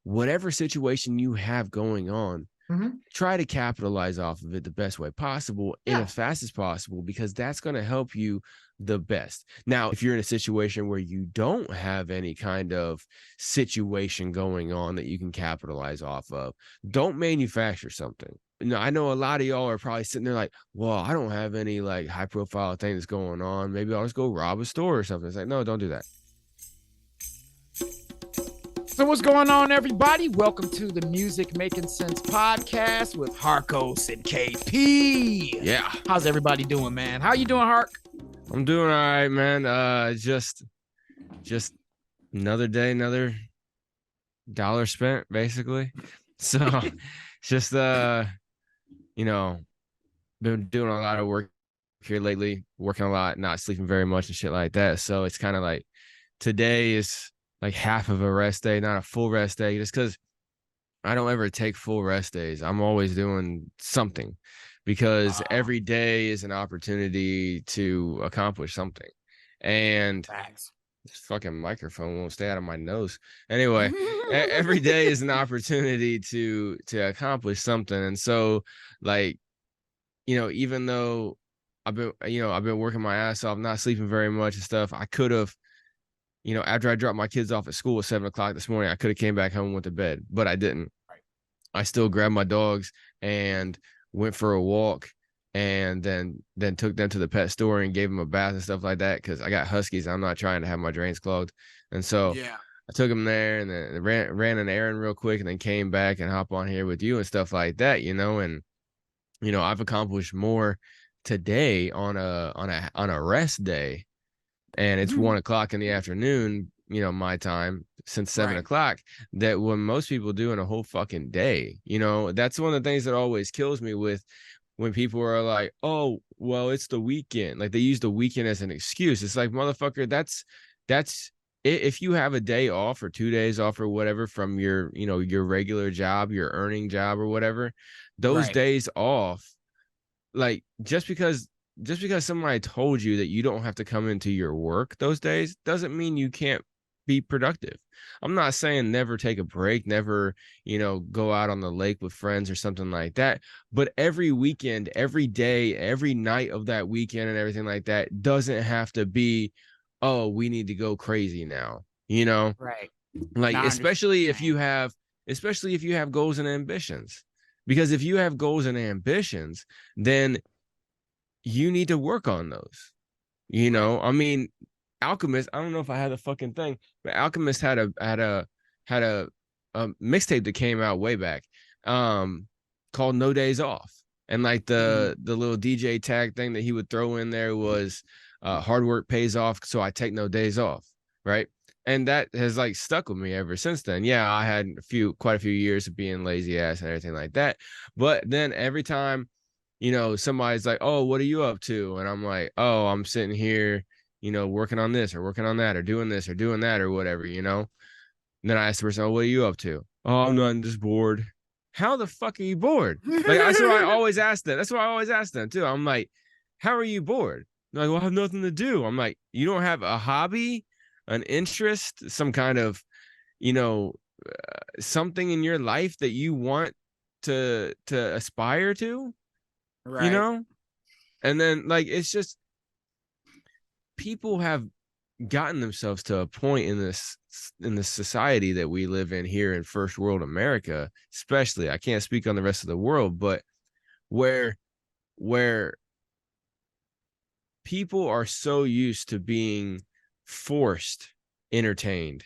whatever situation you have going on, Mm-hmm. try to capitalize off of it the best way possible and Yeah. as fast as possible, because that's going to help you the best. Now, if you're in a situation where you don't have any kind of situation going on that you can capitalize off of, don't manufacture something. I know a lot of y'all are probably sitting there like, well, I don't have any like high profile things going on. Maybe I'll just go rob a store or something. It's like, no, don't do that. So what's going on, everybody? Welcome to the Music Making Sense podcast with Harkos and KP. Yeah. How's everybody doing, man? How you doing, Hark? I'm doing all right, man. Just another day, another dollar spent, basically. So just you know, been doing a lot of work here lately, working a lot, not sleeping very much and shit like that. So it's kind of like today is like half of a rest day, not a full rest day, just because I don't ever take full rest days. I'm always doing something, because every day is an opportunity to accomplish something. And Thanks. this fucking microphone won't stay out of my nose. Anyway, every day is an opportunity to accomplish something. And so, like, even though I've been working my ass off, not sleeping very much and stuff, I could have, after I dropped my kids off at school at 7 o'clock this morning, I could have came back home and went to bed, but I didn't. I still grabbed my dogs and went for a walk, and then took them to the pet store and gave them a bath and stuff like that, because I got huskies. I'm not trying to have my drains clogged. And so I took them there and then ran an errand real quick, and then came back and hop on here with you and stuff like that, and I've accomplished more today on a rest day, and it's 1 o'clock in the afternoon, my time, since 7 o'clock, that when most people do in a whole fucking day. That's one of the things that always kills me with when people are like, oh, well, it's the weekend. Like, they use the weekend as an excuse. It's like, motherfucker, that's if you have a day off or 2 days off or whatever from your, your regular job, your earning job or whatever, those days off, like, just because somebody told you that you don't have to come into your work those days doesn't mean you can't be productive. I'm not saying never take a break, never, go out on the lake with friends or something like that. But every weekend, every day, every night of that weekend and everything like that doesn't have to be, oh, we need to go crazy now, Right. like, especially if you have goals and ambitions. Because if you have goals and ambitions, then you need to work on those. I mean, Alchemist, I don't know if I had the fucking thing, but Alchemist had a mixtape that came out way back, called No Days Off. And like the little DJ tag thing that he would throw in there was hard work pays off, so I take no days off, right? And that has like stuck with me ever since then. Yeah, I had quite a few years of being lazy ass and everything like that. But then every time, somebody's like, oh, what are you up to? And I'm like, oh, I'm sitting here, working on this or working on that or doing this or doing that or whatever, And then I asked the person, oh, what are you up to? Oh, I'm just bored. How the fuck are you bored? Like, that's what I always ask them. That's what I always ask them too. I'm like, how are you bored? They're like, well, I have nothing to do. I'm like, you don't have a hobby, an interest, some kind of, something in your life that you want to aspire to, Right. And then, like, it's just, people have gotten themselves to a point in this society that we live in here in first world America, especially. I can't speak on the rest of the world, but where people are so used to being forced entertained.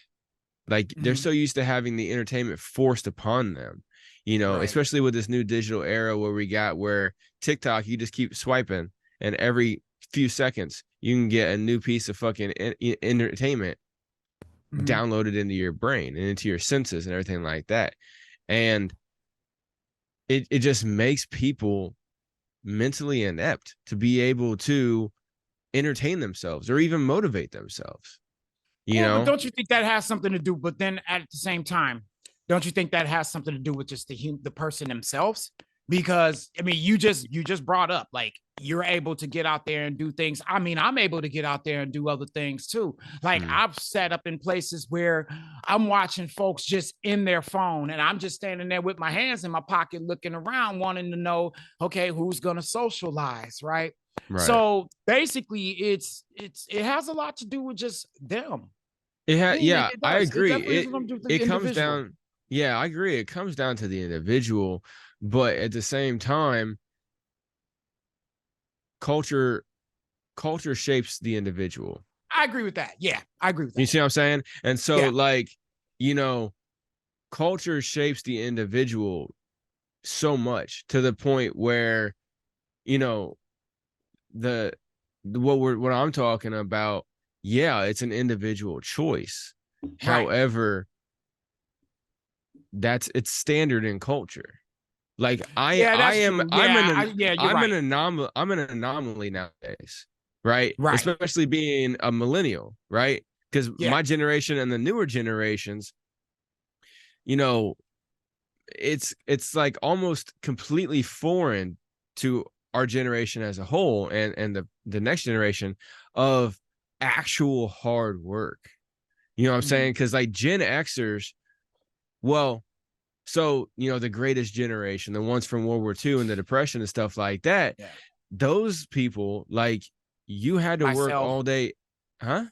Like, they're so used to having the entertainment forced upon them, especially with this new digital era where TikTok, you just keep swiping, and every few seconds you can get a new piece of fucking entertainment downloaded into your brain and into your senses and everything like that. And it just makes people mentally inept to be able to entertain themselves or even motivate themselves. But don't you think that has something to do? But then at the same time, don't you think that has something to do with just the person themselves because I mean, you just brought up like you're able to get out there and do things. I mean, I'm able to get out there and do other things too. Like I've sat up in places where I'm watching folks just in their phone and I'm just standing there with my hands in my pocket looking around wanting to know, okay, who's going to socialize, right? Right. So basically it has a lot to do with just them. Yeah, It I does. It agree. definitely has something to do with It the comes individual. down, yeah, I agree. It comes down to the individual, but at the same time, culture culture shapes the individual. I agree with that. Yeah, I agree with You that. see what I'm saying? And so Yeah. like, you know, culture shapes the individual so much to the point where, you know, the what I'm talking about, yeah, it's an individual choice. Right. However, it's standard in culture. Like Yeah, that's true. Yeah, you're right. I'm an anomaly nowadays, right? Right. Especially being a millennial, right? Because Yeah. my generation and the newer generations, you know, it's like almost completely foreign to our generation as a whole and the next generation of actual hard work. You know what I'm saying? Mhm. Because like Gen Xers, well, so the greatest generation, the ones from World War II and the Depression and stuff like that, Yeah. those people, like, you had to work Myself, all day, huh?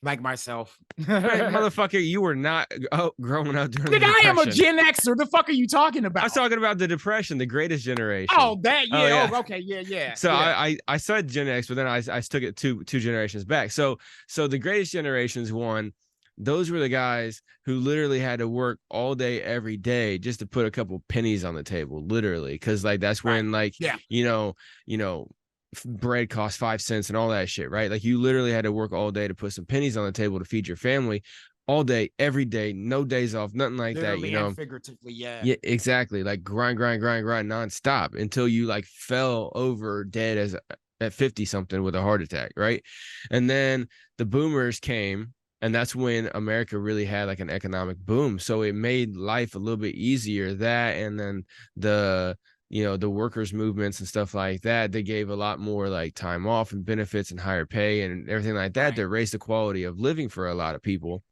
like myself. Right, Nigga, motherfucker, you were not growing up during the I am a Depression. Gen Xer. The fuck are you talking I was about? talking about the Depression, the greatest generation. Oh, that Oh yeah. yeah. Oh, okay. Yeah, yeah, So yeah. I said Gen X, but then I took it two generations back. So the greatest generations one, those were the guys who literally had to work all day every day just to put a couple pennies on the table, literally, because like that's Right. when like Yeah. you know bread cost 5 cents and all that shit, right? Like you literally had to work all day to put some pennies on the table to feed your family, all day, every day, no days off, nothing like that, Literally and figuratively. Yeah. yeah, exactly. Like grind nonstop until you like fell over dead as at 50 something with a heart attack, right? And then the boomers came, and that's when America really had like an economic boom. So it made life a little bit easier. That and then the the workers' movements and stuff like that, they gave a lot more like time off and benefits and higher pay and everything like that Right. that raised the quality of living for a lot of people.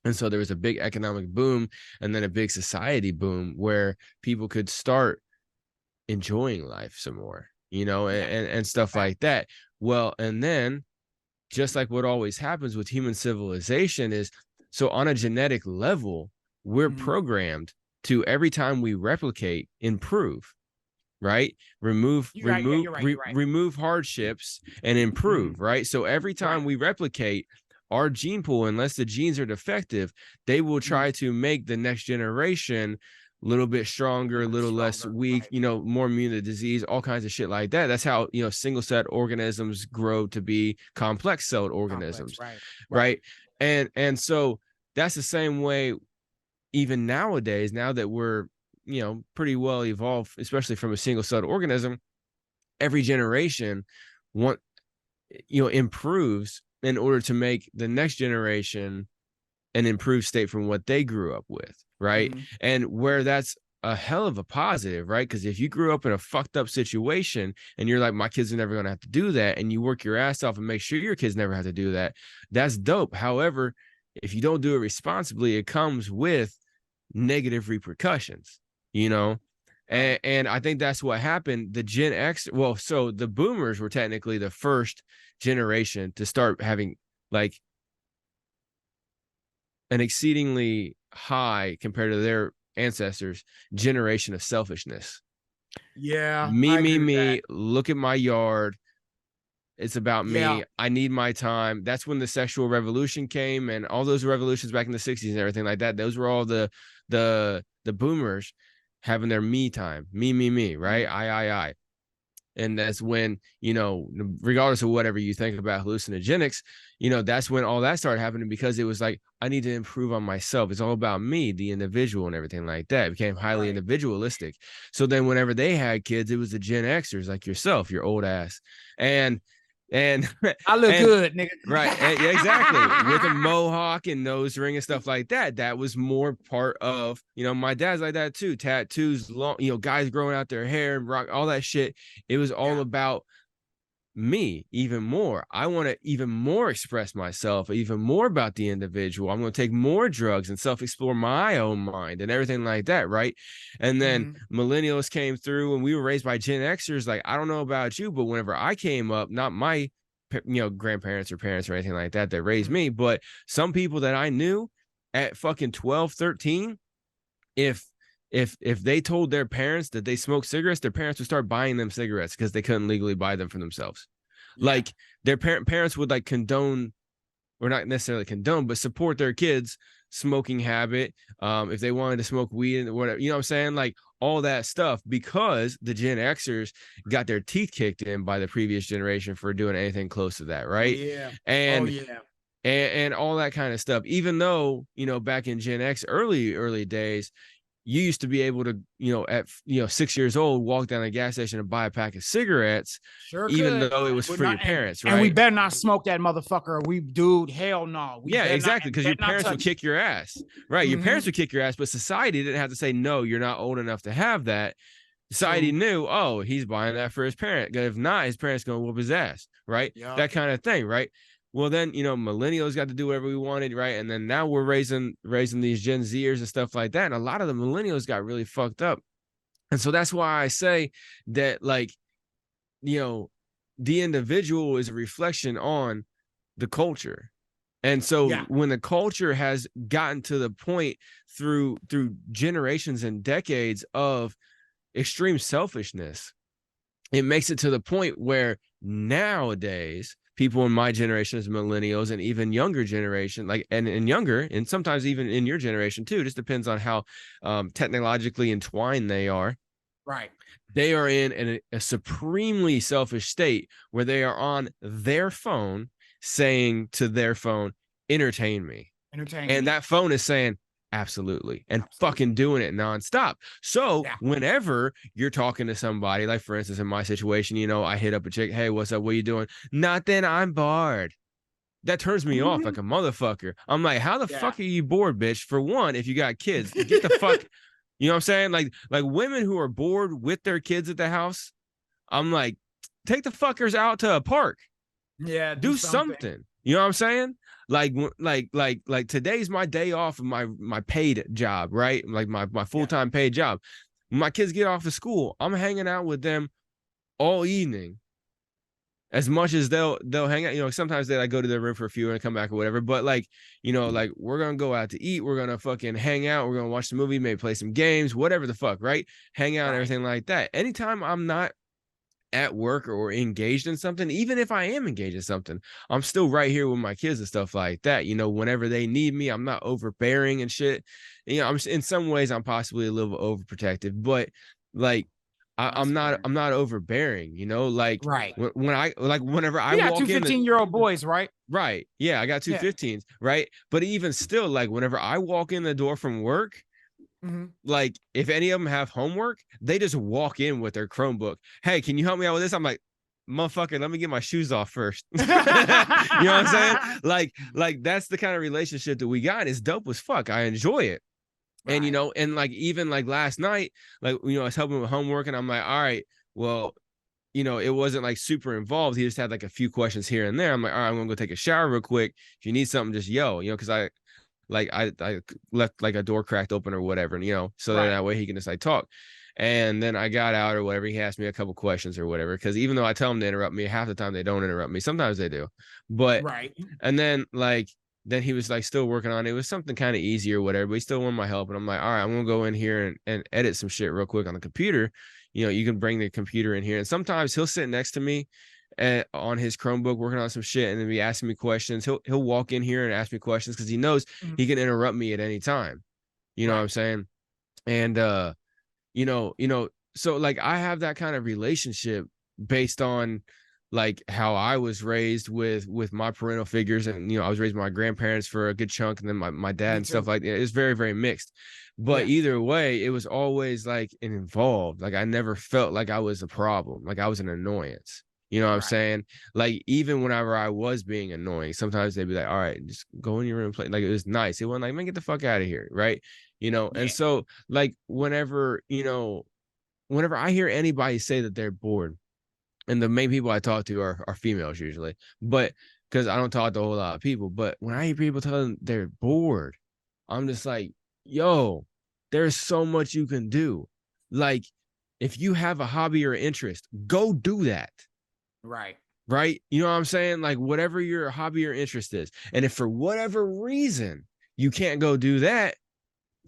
And so there was a big economic boom and then a big society boom where people could start enjoying life some more, Yeah. and stuff Fact. like that. Well, and then just like what always happens with human civilization is, so on a genetic level, we're Mhm. programmed to every time we replicate, improve, right? You're right. Yeah, you're right. You're right. Remove hardships and Mhm. improve, right? So every Right. time we replicate our gene pool, unless the genes are defective, they will Mhm. try to make the next generation a little bit A stronger, a little bit little less stronger. weak, Right. more immune to disease, all kinds of shit like that. That's how, single cell organisms grow to be complex celled Complex. organisms, Right. Right. right? And so that's the same way even nowadays, now that we're, pretty well evolved, especially from a single celled organism, every generation want, improves in order to make the next generation an improved state from what they grew up with, right? Mhm. And where that's a hell of a positive, right? Because if you grew up in a fucked up situation and you're like, my kids are never going to have to do that, and you work your ass off and make sure your kids never have to do that, that's dope. However, if you don't do it responsibly, it comes with negative repercussions, you know? Right. And I think that's what happened. The Gen X, well, so the boomers were technically the first generation to start having like an exceedingly high compared to their ancestors generation of selfishness. Yeah, Me, I me, agree with that. me, look at my yard. It's about Yeah. me. I need my time. That's when the sexual revolution came and all those revolutions back in the 60s and everything like that. Those were all the boomers having their me time. Me, right? Mhm. I. And that's when, regardless of whatever you think about hallucinogenics, that's when all that started happening, because it was like, I need to improve on myself. It's all about me, the individual, and everything like that. It became highly Right. individualistic. So then whenever they had kids, it was the Gen Xers like yourself, your old ass. And And I look and good, nigga. right, yeah, exactly, with a mohawk and nose ring and stuff like that. That was more part of, my dad's like that too. Tattoos, long, guys growing out their hair and rock, all that shit. It was all Yeah. about me even more. I want to even more express myself, even more about the individual. I'm going to take more drugs and self-explore my own mind and everything like that, right? And then millennials came through, and we were raised by Gen Xers. Like, I don't know about you, but whenever I came up, not my grandparents or parents or anything like that raised me, but some people that I knew at fucking 12, 13, if if they told their parents that they smoked cigarettes, their parents would start buying them cigarettes because they couldn't legally buy them for themselves. Yeah. Like, their parents would like condone, or not necessarily condone, but support their kids' smoking habit. If they wanted to smoke weed and whatever, you know what I'm saying? Like, all that stuff, because the Gen Xers got their teeth kicked in by the previous generation for doing anything close to that, Oh right? yeah. Oh And yeah. and all that kind of stuff. Even though, back in Gen X early days, you used to be able to, at 6 years old, walk down a gas station and buy a pack of cigarettes, Sure even could. though it was We're for not, your parents, and we right? better not smoke that motherfucker. We, dude, hell no. We Yeah, better not, exactly. and Because your better not parents would touch it. kick your ass, right? Your parents would kick your ass, but society didn't have to say, no, you're not old enough to have that. Society True. knew, oh, he's buying that for his parent. If not, his parents gonna whoop his ass, right? Yeah. That kind of thing, right? Well, then, millennials got to do whatever we wanted, right? And then now we're raising these Gen Zers and stuff like that. And a lot of the millennials got really fucked up. And so that's why I say that, like, the individual is a reflection on the culture. And so Yeah. when the culture has gotten to the point through generations and decades of extreme selfishness, it makes it to the point where nowadays people in my generation as millennials, and even younger generation, like, and younger, and sometimes even in your generation too, just depends on how technologically entwined they are. Right. They are in a supremely selfish state where they are on their phone saying to their phone, entertain me. Entertain And me. that phone is saying, absolutely, and fucking doing it nonstop. So Yeah. whenever you're talking to somebody, like for instance, in my situation, I hit up a chick, hey, what's up? What are you doing? Nothing, I'm bored. That turns me off like a motherfucker. I'm like, how the fuck are you bored, bitch? For one, if you got kids, get the fuck, you know what I'm saying? Like women who are bored with their kids at the house, I'm like, take the fuckers out to a park. Yeah. Do something. You know what I'm saying? Like today's my day off of my paid job, right? Like my full-time paid job. When my kids get off of school, I'm hanging out with them all evening. As much as they'll hang out, sometimes they like go to their room for a few and come back or whatever. But like, like, we're gonna go out to eat, we're gonna fucking hang out, we're gonna watch the movie, maybe play some games, whatever the fuck, right? Hang out and everything like that. Anytime I'm not at work or engaged in something, even if I am engaged in something, I'm still right here with my kids and stuff like that. Whenever they need me, I'm not overbearing and shit. I'm in some ways I'm possibly a little overprotective, but like, I'm not overbearing, like, Right. when I, like, whenever I You got two walk in the 15-year-old boys, right? right, yeah, I got two Yeah. 15s, right? But even still, like, whenever I walk in the door from work, like, if any of them have homework, they just walk in with their Chromebook. Hey, can you help me out with this? I'm like, motherfucker, let me get my shoes off first. You know what I'm saying? Like that's the kind of relationship that we got. It's dope as fuck. I enjoy it. Right. And and like, even like last night, like, I was helping with homework, and I'm like, all right, well, it wasn't like super involved. He just had like a few questions here and there. I'm like, all right, I'm gonna go take a shower real quick. If you need something, just yell, because I left like a door cracked open or whatever, and so that way he can just like talk. And then I got out or whatever. He asked me a couple questions or whatever, because even though I tell them to interrupt me, half the time they don't interrupt me. Sometimes they do, but and then then he was like still working on it. It was something kind of easy or whatever, but he still wanted my help. And I'm like, all right, I'm gonna go in here and edit some shit real quick on the computer. You can bring the computer in here, and sometimes he'll sit next to me on his Chromebook working on some shit, and then be asking me questions. He'll walk in here and ask me questions because he knows he can interrupt me at any time. You know what I'm saying? And so like, I have that kind of relationship based on like how I was raised with my parental figures, and I was raised with my grandparents for a good chunk, and then my dad and stuff like that. It's very, very mixed. But either way, it was always like involved. Like, I never felt like I was a problem, like I was an annoyance. You know what I'm Right. saying? Like, even whenever I was being annoying, sometimes they'd be like, all right, just go in your room and play. Like, it was nice. It wasn't like, man, get the fuck out of here. Right. And Yeah. so, like, whenever I hear anybody say that they're bored, and the main people I talk to are females usually, but because I don't talk to a whole lot of people, but when I hear people tell them they're bored, I'm just like, yo, there's so much you can do. Like, if you have a hobby or interest, go do that. Right. Right. You know what I'm saying? Like, whatever your hobby or interest is. And if for whatever reason you can't go do that,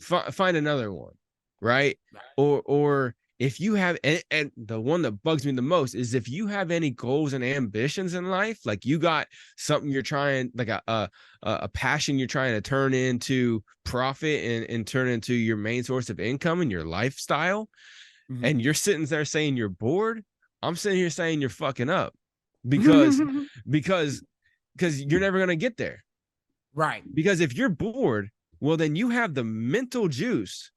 find another one. Right. Right. Or if you have, and the one that bugs me the most is if you have any goals and ambitions in life, like you got something you're trying, like a passion you're trying to turn into profit and turn into your main source of income and your lifestyle, and you're sitting there saying you're bored, I'm sitting here saying you're fucking up because because because you're never going to get there. Right. Because if you're bored, well, then you have the mental juice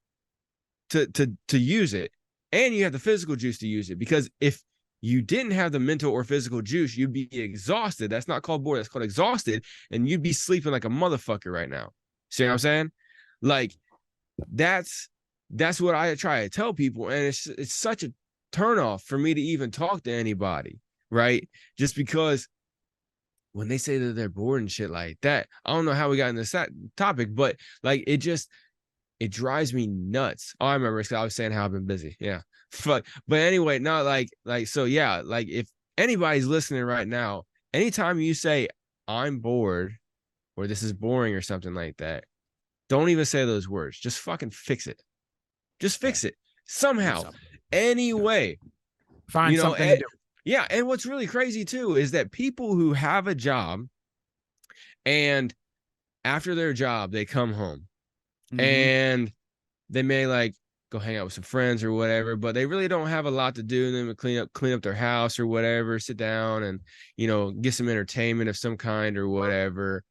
to use it, and you have the physical juice to use it. Because if you didn't have the mental or physical juice, you'd be exhausted. That's not called bored, that's called exhausted, and you'd be sleeping like a motherfucker right now. See what I'm saying? Like, that's what I try to tell people, and it's such a turnoff for me to even talk to anybody, right? Just because when they say that they're bored and shit like that, I don't know how we got in this topic, but like, it drives me nuts. Oh, I remember, I was saying how I've been busy. Yeah. Fuck. But anyway, not so yeah, like, if anybody's listening right now, anytime you say I'm bored or this is boring or something like that, don't even say those words. Just fucking fix it. Just Yeah. fix it Do somehow, something. anyway. Find something to do. Yeah. And what's really crazy too is that people who have a job and after their job, they come home and they may like go hang out with some friends or whatever, but they really don't have a lot to do. Then clean up their house or whatever, sit down and, get some entertainment of some kind or whatever.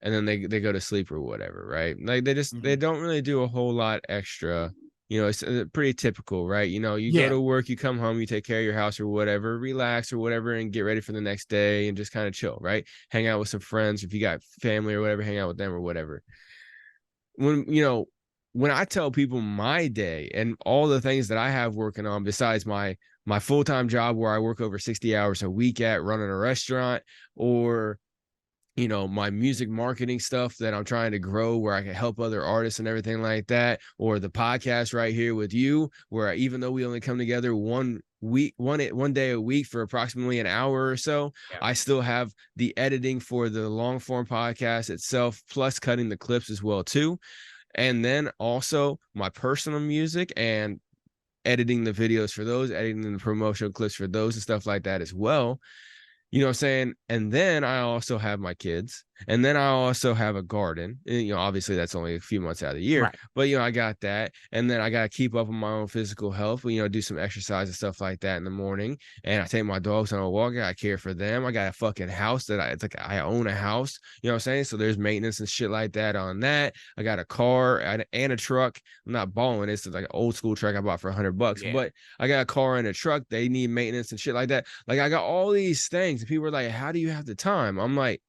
And then they go to sleep or whatever, right? Like, they don't really do a whole lot extra. It's pretty typical, right? You go Yeah. to work, you come home, you take care of your house or whatever, relax or whatever, and get ready for the next day and just kind of chill, right? Hang out with some friends. If you got family or whatever, hang out with them or whatever. When I tell people my day and all the things that I have working on besides my full-time job where I work over 60 hours a week at running a restaurant, or my music marketing stuff that I'm trying to grow where I can help other artists and everything like that, or the podcast right here with you, where even though we only come together one day a week for approximately an hour or so, Yeah. I still have the editing for the long form podcast itself, plus cutting the clips as well too. And then also my personal music and editing the videos for those, editing the promotional clips for those and stuff like that as well. You know what I'm saying? And then I also have my kids. And then I also have a garden. And, obviously that's only a few months out of the year. Right. But, I got that. And then I got to keep up with my own physical health, do some exercise and stuff like that in the morning. And I take my dogs on a walk. I care for them. I got a fucking house it's like I own a house. You know what I'm saying? So there's maintenance and shit like that on that. I got a car and a truck. I'm not balling. It's like an old school truck I bought for $100. Yeah. But I got a car and a truck. They need maintenance and shit like that. Like, I got all these things. And people are like, how do you have the time? I'm like,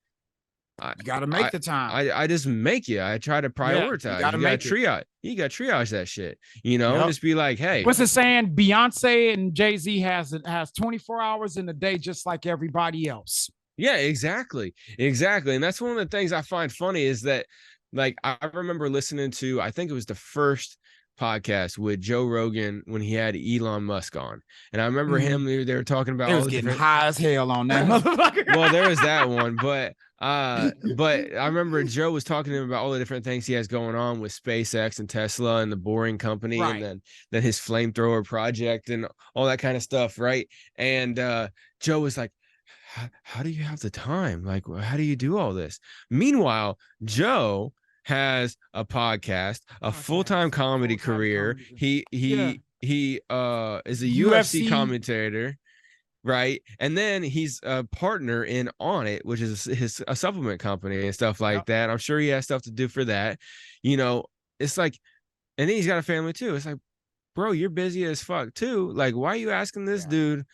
You got to make the time. I just make it. I try to Yeah. You prioritize. got to make it. You got to triage that shit, Yep. just be like, hey, what's it saying? Beyonce and Jay-Z has 24 hours in a day, just like everybody else. Yeah, exactly. And that's one of the things I find funny is that, like, I remember listening to, I think it was the first podcast with Joe Rogan when he had Elon Musk on. And I remember him, they were talking about They all was the getting different high as hell on that motherfucker. Well, there was that one, but I remember Joe was talking to him about all the different things he has going on with SpaceX and Tesla and the Boring Company, Right. and then his flamethrower project and all that kind of stuff, right? And Joe was like, how do you have the time? Like, how do you do all this? Meanwhile, Joe has a podcast, a full-time comedy career. He is a UFC commentator, right? And then he's a partner in On It, which is a supplement company and stuff like that. I'm sure he has stuff to do for that. It's like, and then he's got a family too. It's like, bro, you're busy as fuck too. Like, why are you asking this dude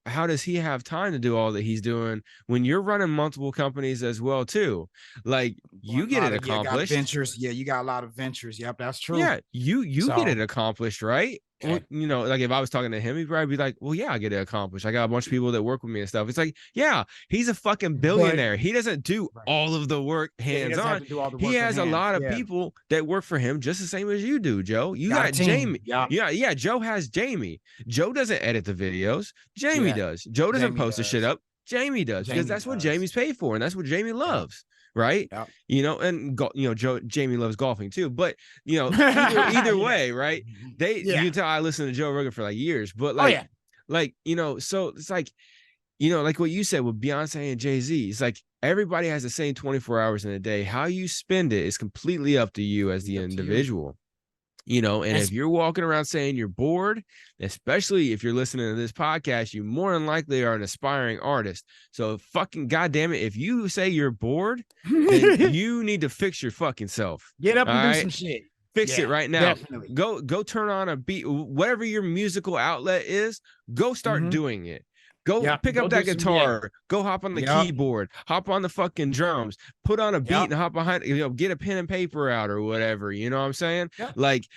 how does he have time to do all that he's doing when you're running multiple companies as well too? Like, you get it got accomplished. ventures. Yeah, you got a lot of ventures. Yep, that's true. Yeah, you get So it accomplished, right? Well, okay. you know, like if I was talking to him, he'd probably be like, "Well, yeah, I get it accomplished. I got a bunch of people that work with me and stuff." It's like, yeah, he's a fucking But billionaire. He doesn't do right. all of the work Yeah, he hands doesn't have on. to do all the He work with has a hands. lot of Yeah, people that work for him just the same as you do, Joe. You got a got team. Jamie. Yep. Yeah. Joe has Jamie. Joe doesn't edit the videos. Jamie Yeah, does. Joe doesn't Jamie post the shit does. up. Jamie does, because Jamie that's what does. Jamie's paid for, and that's what Jamie Yep. loves, right? Yep. You know, and you know, Jamie loves golfing too. But you know, either Yeah. way, right? You Yeah. can tell I listened to Joe Rogan for like years, but Oh yeah. like, you know, so it's like, you know, like what you said with Beyonce and Jay-Z, it's like everybody has the same 24 hours in a day. How you spend it is completely up to you as the Up to you. individual. You know, and And if you're walking around saying you're bored, especially if you're listening to this podcast, you more than likely are an aspiring artist. So fucking goddamn it, if you say you're bored, then you need to fix your fucking self. get up All and do right, some shit. fix it Yeah, right now. definitely. Go turn on a beat, whatever your musical outlet is. Go start Mm-hmm. doing it. Go Yep. pick Go up do that some. Yeah. guitar. Go hop on the Yep. keyboard. Hop on the fucking drums. Put on a beat Yep. and hop behind. You know, get a pen and paper out or whatever. You know what I'm saying? Yep. Like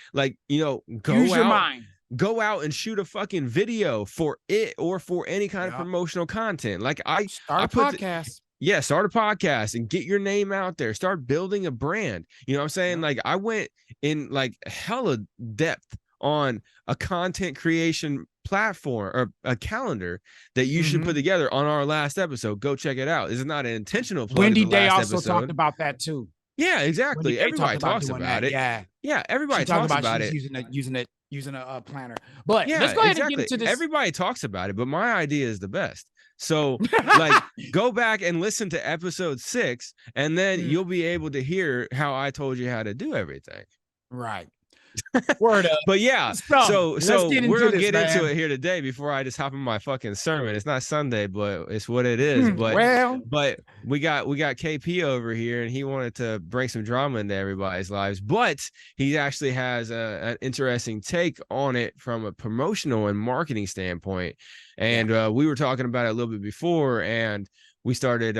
you know, Use your mind. go out and shoot a fucking video for it or for any kind of Yep. promotional content. Like I Start a podcast. yeah, start a podcast and get your name out there. Start building a brand. You know what I'm saying? Yep. Like I went in like hella depth on a content creation platform or a calendar that you should put together on our last episode. Go check it out. This is not an intentional plug Wendy of the Day last also talked episode. about that too. Yeah, Wendy exactly. Day Everybody talked about talks doing about that. it. Yeah. Yeah, She everybody talked talks about she's it. using a planner. But let's Yeah, go ahead and get exactly. into this. Everybody talks about it, but my idea is the best. So, like, go back and listen to episode 6, and then you'll be able to hear how I told you how to do everything. Right. Word up. But yeah, so we're gonna get into it here today before I just hop in my fucking sermon. It's not Sunday, but it's what it is. But we got KP over here, and he wanted to bring some drama into everybody's lives. But he actually has an interesting take on it from a promotional and marketing standpoint. And we were talking about it a little bit before, and we started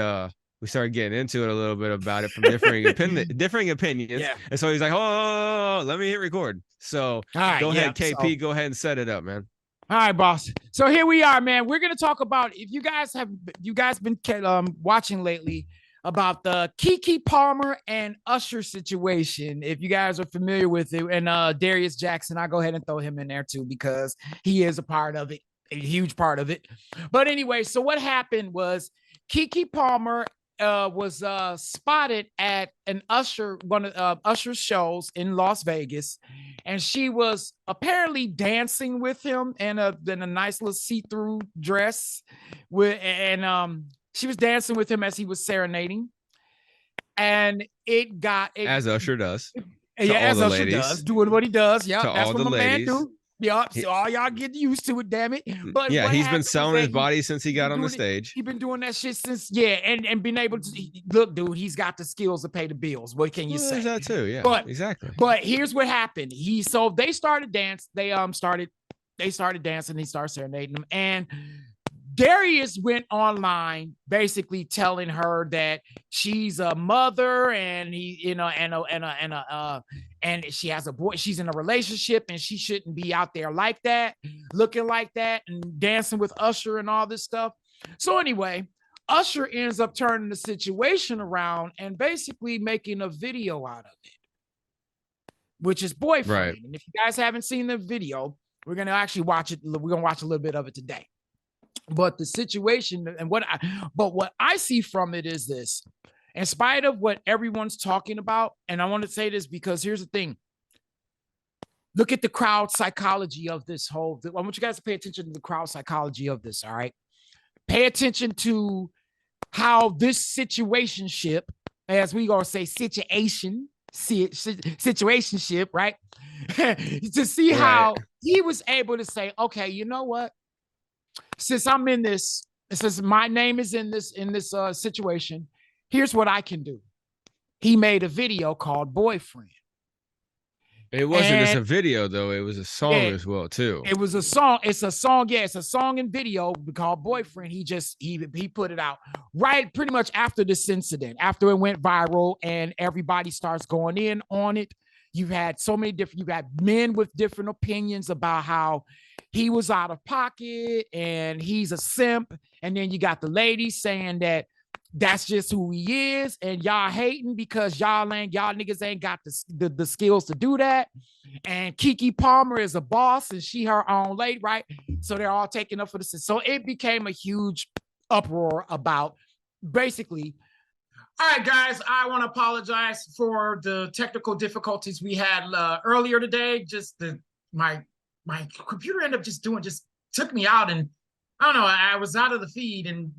getting into it a little bit about it from differing opinions. Yeah. And so he's like, oh, let me hit record. So go ahead, KP, go ahead and set it up, man. All right, boss. So here we are, man. We're going to talk about, if you guys been watching lately, about the Kiki Palmer and Usher situation. If you guys are familiar with it, and Darius Jackson, I'll go ahead and throw him in there too, because he is a part of it, a huge part of it. But anyway, so what happened was Kiki Palmer was spotted at one of Usher's shows in Las Vegas, and she was apparently dancing with him in a nice little see-through dress, she was dancing with him as he was serenading, and it got as Usher does. As Usher does, doing what he does. Yeah, that's what my man do. Yeah, so all y'all get used to it, damn it. But yeah, he's been selling his body since he got on the stage. He's been doing that shit since, and being able to look, dude, he's got the skills to pay the bills. What can you say? That too, yeah. But exactly. But here's what happened. They started dance. They started dancing. He started serenading them, and Darius went online basically telling her that she's a mother, and and she has a boy, she's in a relationship, and she shouldn't be out there like that, looking like that, and dancing with Usher and all this stuff. So anyway, Usher ends up turning the situation around and basically making a video out of it, which is Boyfriend. Right. And if you guys haven't seen the video, we're going to actually watch it. We're going to watch a little bit of it today. But the situation and what I see from it is this: in spite of what everyone's talking about, and I want to say this because here's the thing. Look at the crowd psychology of this whole thing. I want you guys to pay attention to the crowd psychology of this, all right? Pay attention to how this situationship, as we gonna say, situationship, right? To see how he was able to say, okay, you know what? Since I'm in this, since my name is in this situation, here's what I can do. He made a video called Boyfriend. It wasn't just And a video though; it was a song yeah, as well too. it was a song. It's a song. Yeah, it's a song and video called "Boyfriend." He put it out right pretty much after this incident, after it went viral, and everybody starts going in on it. You had so many different. You got men with different opinions about how he was out of pocket and he's a simp, and then you got the ladies saying that that's just who he is, and y'all hating because y'all niggas ain't got the skills to do that. And Kiki Palmer is a boss and she her own lady, right? So they're all taking up for this. So it became a huge uproar about basically. All right, guys, I want to apologize for the technical difficulties we had earlier today. Just my computer ended up just took me out, and I don't know, I was out of the feed, and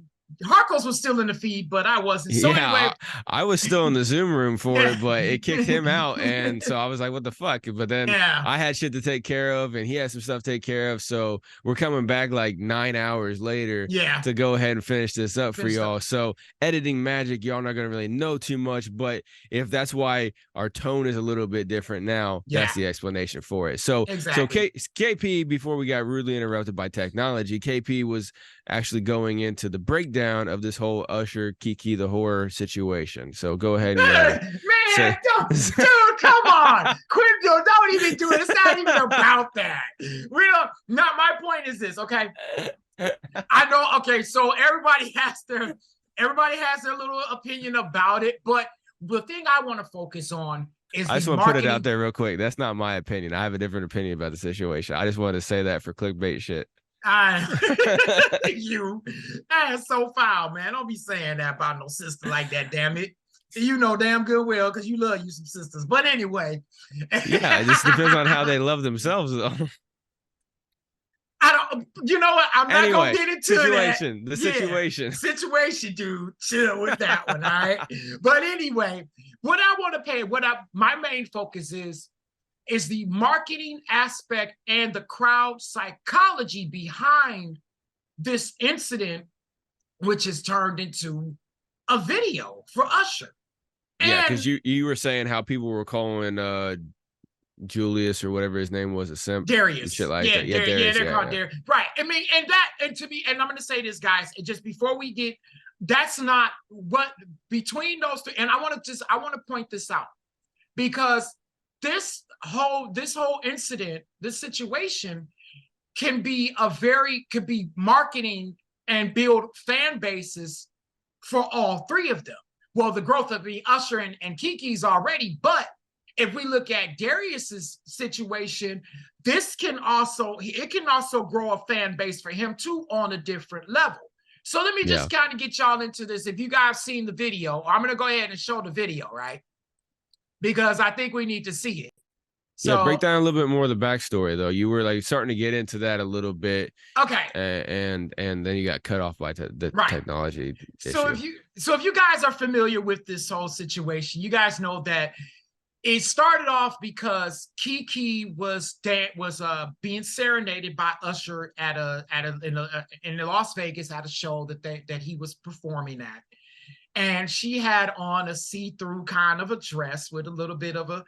Harkles was still in the feed, but I wasn't. So Yeah, anyway, I was still in the Zoom room for yeah. it, but it kicked him out, and so I was like, "What the fuck?" But then Yeah. I had shit to take care of, and he had some stuff to take care of. So we're coming back like 9 hours later Yeah. to go ahead and finish this up for y'all. Up. So editing magic, y'all not gonna really know too much, but if that's why our tone is a little bit different now, that's the explanation for it. So exactly. So KP, before we got rudely interrupted by technology, KP was actually going into the breakdown of this whole Usher Kiki the horror situation. So go ahead and man, dude, come on, quit, dude, don't even do it. It's not even about that. We don't. Not my point is this, okay? I know. Okay, so everybody has their little opinion about it, but the thing I want to focus on is I just want to put it out there real quick. That's not my opinion. I have a different opinion about the situation. I just wanted to say that for clickbait shit. That's so foul, man. Don't be saying that about no sister like that, damn it. You know damn good well because you love you some sisters. But anyway. Yeah, it just depends on how they love themselves, though. I don't, you know what? I'm not gonna get into situation, that. The situation. Situation, dude. Chill with that one, all right? But anyway, what I want to my main focus is the marketing aspect and the crowd psychology behind this incident, which has turned into a video for Usher. Yeah, because you were saying how people were calling Julius or whatever his name was a simp, Darius, shit like that. Yeah, Darius, they're called Darius, right? I mean, and to me, and I'm going to say this, guys, just before we get, that's not what between those two. And I want to point this out because this whole incident, this situation, could be marketing and build fan bases for all three of them. Well, the growth of the Usher and Kiki's already, but if we look at Darius's situation, it can also grow a fan base for him too on a different level. So let me just kind of get y'all into this. If you guys seen the video, I'm going to go ahead and show the video, right? Because I think we need to see it. So, break down a little bit more of the backstory, though. You were like starting to get into that a little bit, okay, and then you got cut off by the technology issue. So if you guys are familiar with this whole situation, you guys know that it started off because Kiki was being serenaded by Usher in Las Vegas at a show that he was performing at, and she had on a see-through kind of a dress with a little bit of a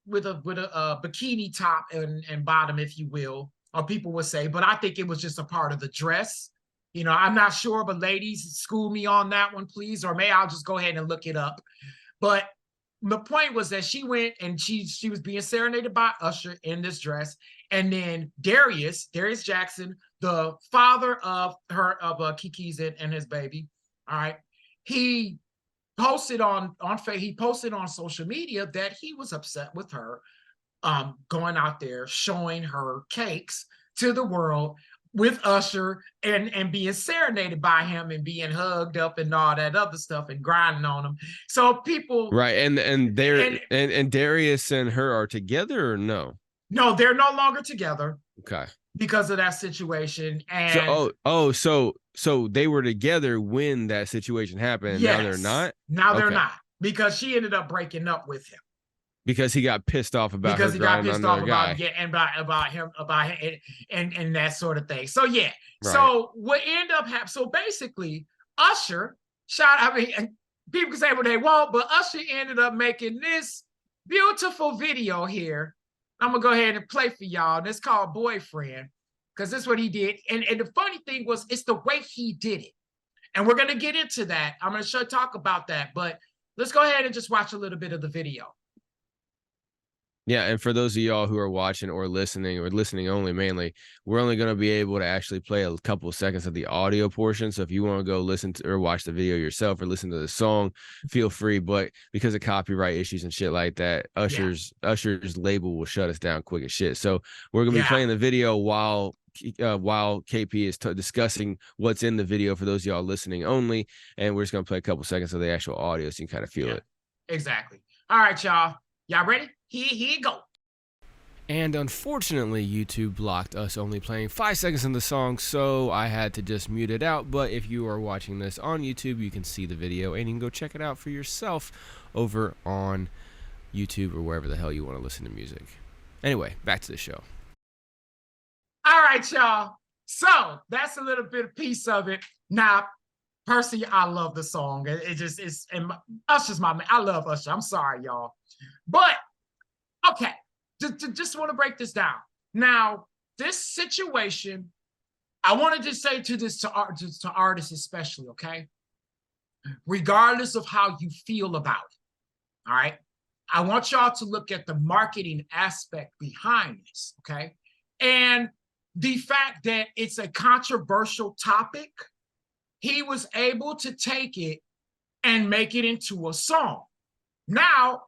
bikini top and bottom, if you will, or people would say, but I think it was just a part of the dress. You know, I'm not sure, but ladies, school me on that one, please, or maybe I'll just go ahead and look it up. But the point was that she went and she was being serenaded by Usher in this dress, and then Darius Jackson, the father of Kiki's and his baby, all right, he posted on social media that he was upset with her going out there showing her cakes to the world with Usher and being serenaded by him and being hugged up and all that other stuff and grinding on him. So people, right, and Darius and her are together or no? No, they're no longer together. Okay. Because of that situation. And so they were together when that situation happened. Yes. Now they're not. Now they're not, because she ended up breaking up with him because he got pissed off about her grinding on another guy. And about him and that sort of thing. So yeah. Right. So what ended up happening? So basically, Usher people can say what they want, but Usher ended up making this beautiful video here. I'm gonna go ahead and play for y'all. And it's called Boyfriend, because this is what he did. And the funny thing was, it's the way he did it. And we're gonna get into that. I'm gonna talk about that, but let's go ahead and just watch a little bit of the video. Yeah, and for those of y'all who are watching or listening only mainly, we're only going to be able to actually play a couple of seconds of the audio portion. So if you want to go listen to or watch the video yourself or listen to the song, feel free. But because of copyright issues and shit like that, Usher's label will shut us down quick as shit. So we're going to be playing the video while KP is discussing what's in the video for those of y'all listening only, and we're just going to play a couple seconds of the actual audio so you can kind of feel it. Exactly. All right, y'all. Y'all ready? Here you go. And unfortunately, YouTube blocked us only playing 5 seconds of the song, so I had to just mute it out. But if you are watching this on YouTube, you can see the video and you can go check it out for yourself over on YouTube or wherever the hell you want to listen to music. Anyway, back to the show. All right, y'all. So that's a little bit of piece of it. Now, personally, I love the song. And Usher's my man. I love Usher. I'm sorry, y'all. But okay, just want to break this down. Now, this situation, I wanted to say to artists especially, okay? Regardless of how you feel about it, all right? I want y'all to look at the marketing aspect behind this, okay? And the fact that it's a controversial topic, he was able to take it and make it into a song. Now,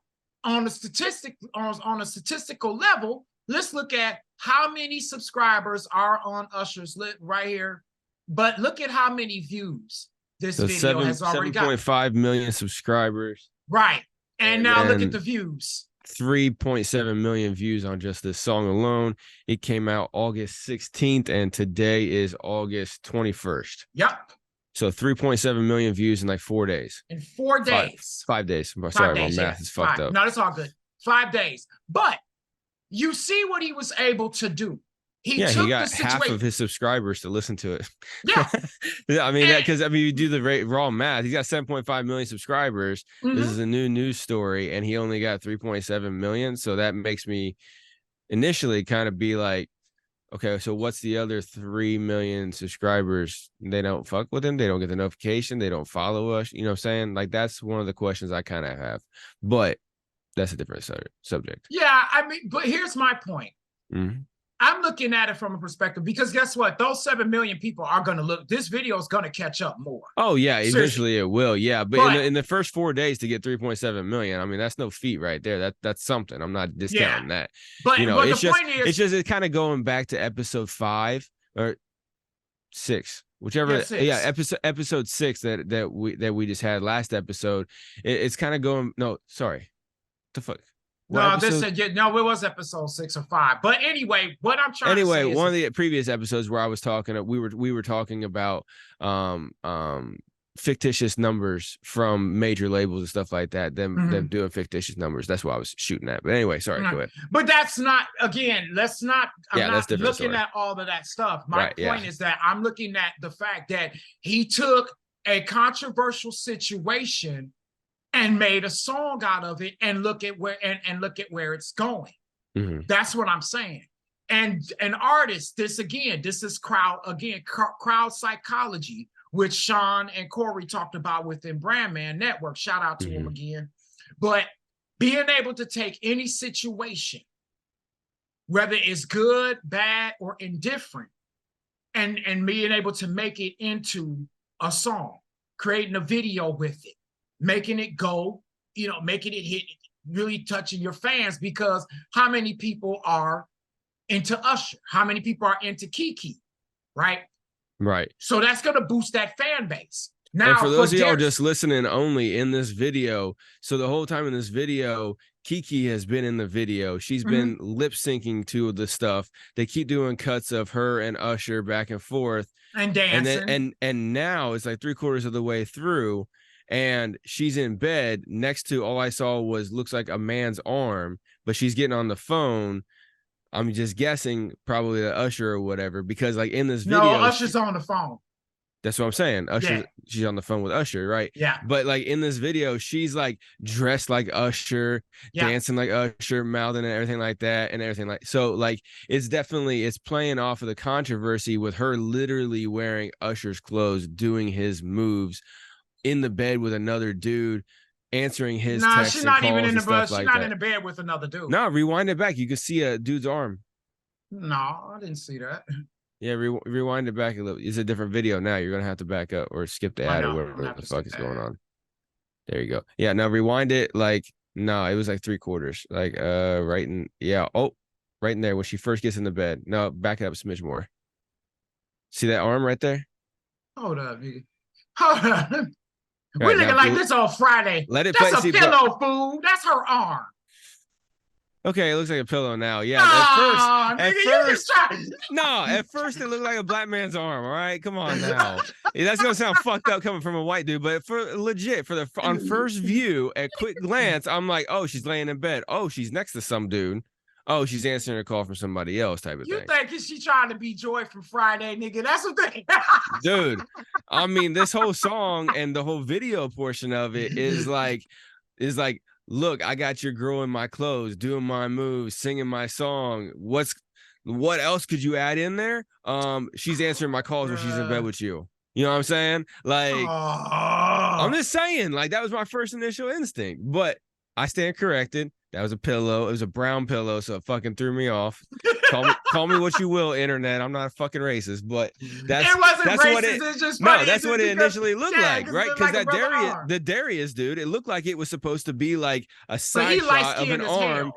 on a statistical level, let's look at how many subscribers are on Usher's list right here. But look at how many views this video has already got. 7.5 million subscribers. Right. And now look at the views. 3.7 million views on just this song alone. It came out August 16th, and today is August 21st. Yep. So 3.7 million views in like 4 days. In 4 days. 5 days. Sorry, my math is fucked up. No, that's all good. 5 days. But you see what he was able to do. He got half of his subscribers to listen to it. Yeah. I mean, because you do the raw math. He's got 7.5 million subscribers. This is a new news story, and he only got 3.7 million. So that makes me initially kind of be like, okay, so what's the other 3 million subscribers? They don't fuck with him. They don't get the notification. They don't follow us. You know what I'm saying? Like, that's one of the questions I kind of have. But that's a different subject. Yeah, I mean, but here's my point. I'm looking at it from a perspective, because guess what? Those 7 million people are going to look. This video is going to catch up more. Oh, yeah. Eventually it will. Yeah. But in the first 4 days to get 3.7 million, I mean, that's no feat right there. That's something. I'm not discounting that. But, you know, but the point is, it's kind of going back to episode 5 or 6, whichever. Episode 6 that we just had last episode. It's kind of going. No, sorry. What the fuck? No, it was episode 6 or 5. But anyway, what I'm trying to say is, one of the previous episodes where I was talking, we were talking about fictitious numbers from major labels and stuff like that. Them doing fictitious numbers. That's what I was shooting at. But anyway, sorry, go ahead. But that's not, again, let's not. I'm not looking story. at all of that stuff. My point is that I'm looking at the fact that he took a controversial situation and made a song out of it, and look at where where it's going. That's what I'm saying. And an artist, this is crowd psychology, which Sean and Corey talked about within Brandman Network. Shout out to him again. But being able to take any situation, whether it's good, bad, or indifferent, and being able to make it into a song, creating a video with it, making it go, making it hit, really touching your fans, because how many people are into Usher? How many people are into Kiki? Right? Right. So that's going to boost that fan base. Now, and for those of y'all just listening only in this video, so the whole time in this video, Kiki has been in the video. She's been lip syncing to the stuff. They keep doing cuts of her and Usher back and forth. And dancing. And now it's like 3/4 of the way through, and she's in bed next to, all I saw looks like a man's arm, but she's getting on the phone. I'm just guessing probably the Usher or whatever, because like in this video, no, Usher's on the phone. That's what I'm saying. Yeah. She's on the phone with Usher, right? Yeah. But like in this video, she's like dressed like Usher, Yeah. dancing like Usher, mouthing and everything like that, and everything like so. Like it's playing off of the controversy with her literally wearing Usher's clothes, doing his moves in the bed with another dude, answering his Nah, she's texts and not even calls in and the bus. stuff She's like not in that. the bed with another dude. No, rewind it back. You can see a dude's arm. No, I didn't see that. Yeah, rewind it back a little. It's a different video now. You're gonna have to back up or skip the I ad or know. I'm gonna whatever have the to fuck skip is going that. on. There you go. Yeah, now rewind it like no, it was like 3/4. Like right in yeah, oh, right in there when she first gets in the bed. No, back it up a smidge more. See that arm right there? Hold up, nigga. Hold up. All We right, now looking like this on Friday. let it That's play. a See, but pillow, fool. That's her arm. okay, it looks like a pillow now. Yeah, Nah, at nigga, you just first, try. no, at first it looked like a black man's arm. All right, come on now. That's gonna sound fucked up coming from a white dude, but for legit, for the on first view, at quick glance, I'm like, oh, she's laying in bed. Oh, she's next to some dude. Oh, she's answering a call from somebody else, type of You thing. think she trying to be Joy from Friday, nigga? That's what they. Dude, I mean, this whole song and the whole video portion of it is like, look, I got your girl in my clothes, doing my moves, singing my song. What else could you add in there? She's answering my calls when she's in bed with you. You know what I'm saying? Like, I'm just saying, like, that was my first initial instinct, but I stand corrected. That was a pillow. It was a brown pillow, so it fucking threw me off. Call me what you will, internet. I'm not a fucking racist, but It wasn't that's racist. what it. It's just No, funny. that's It's what just it because, initially looked yeah, like, right? it looked Because like a that brother arm. The Darius dude, it looked like it was supposed to be like a But side he light shot of an skinned as arm. hell.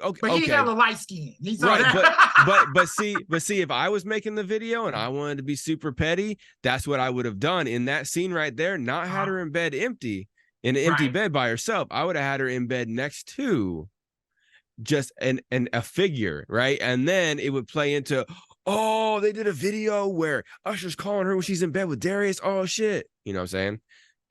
Okay, But he okay, hella light skinned. He's right, that. but see, if I was making the video and I wanted to be super petty, that's what I would have done in that scene right there. Not had her in bed empty, in an empty Right. bed by herself. I would have had her in bed next to just a figure, right? And then it would play into, oh, they did a video where Usher's calling her when she's in bed with Darius. Oh shit, you know what I'm saying?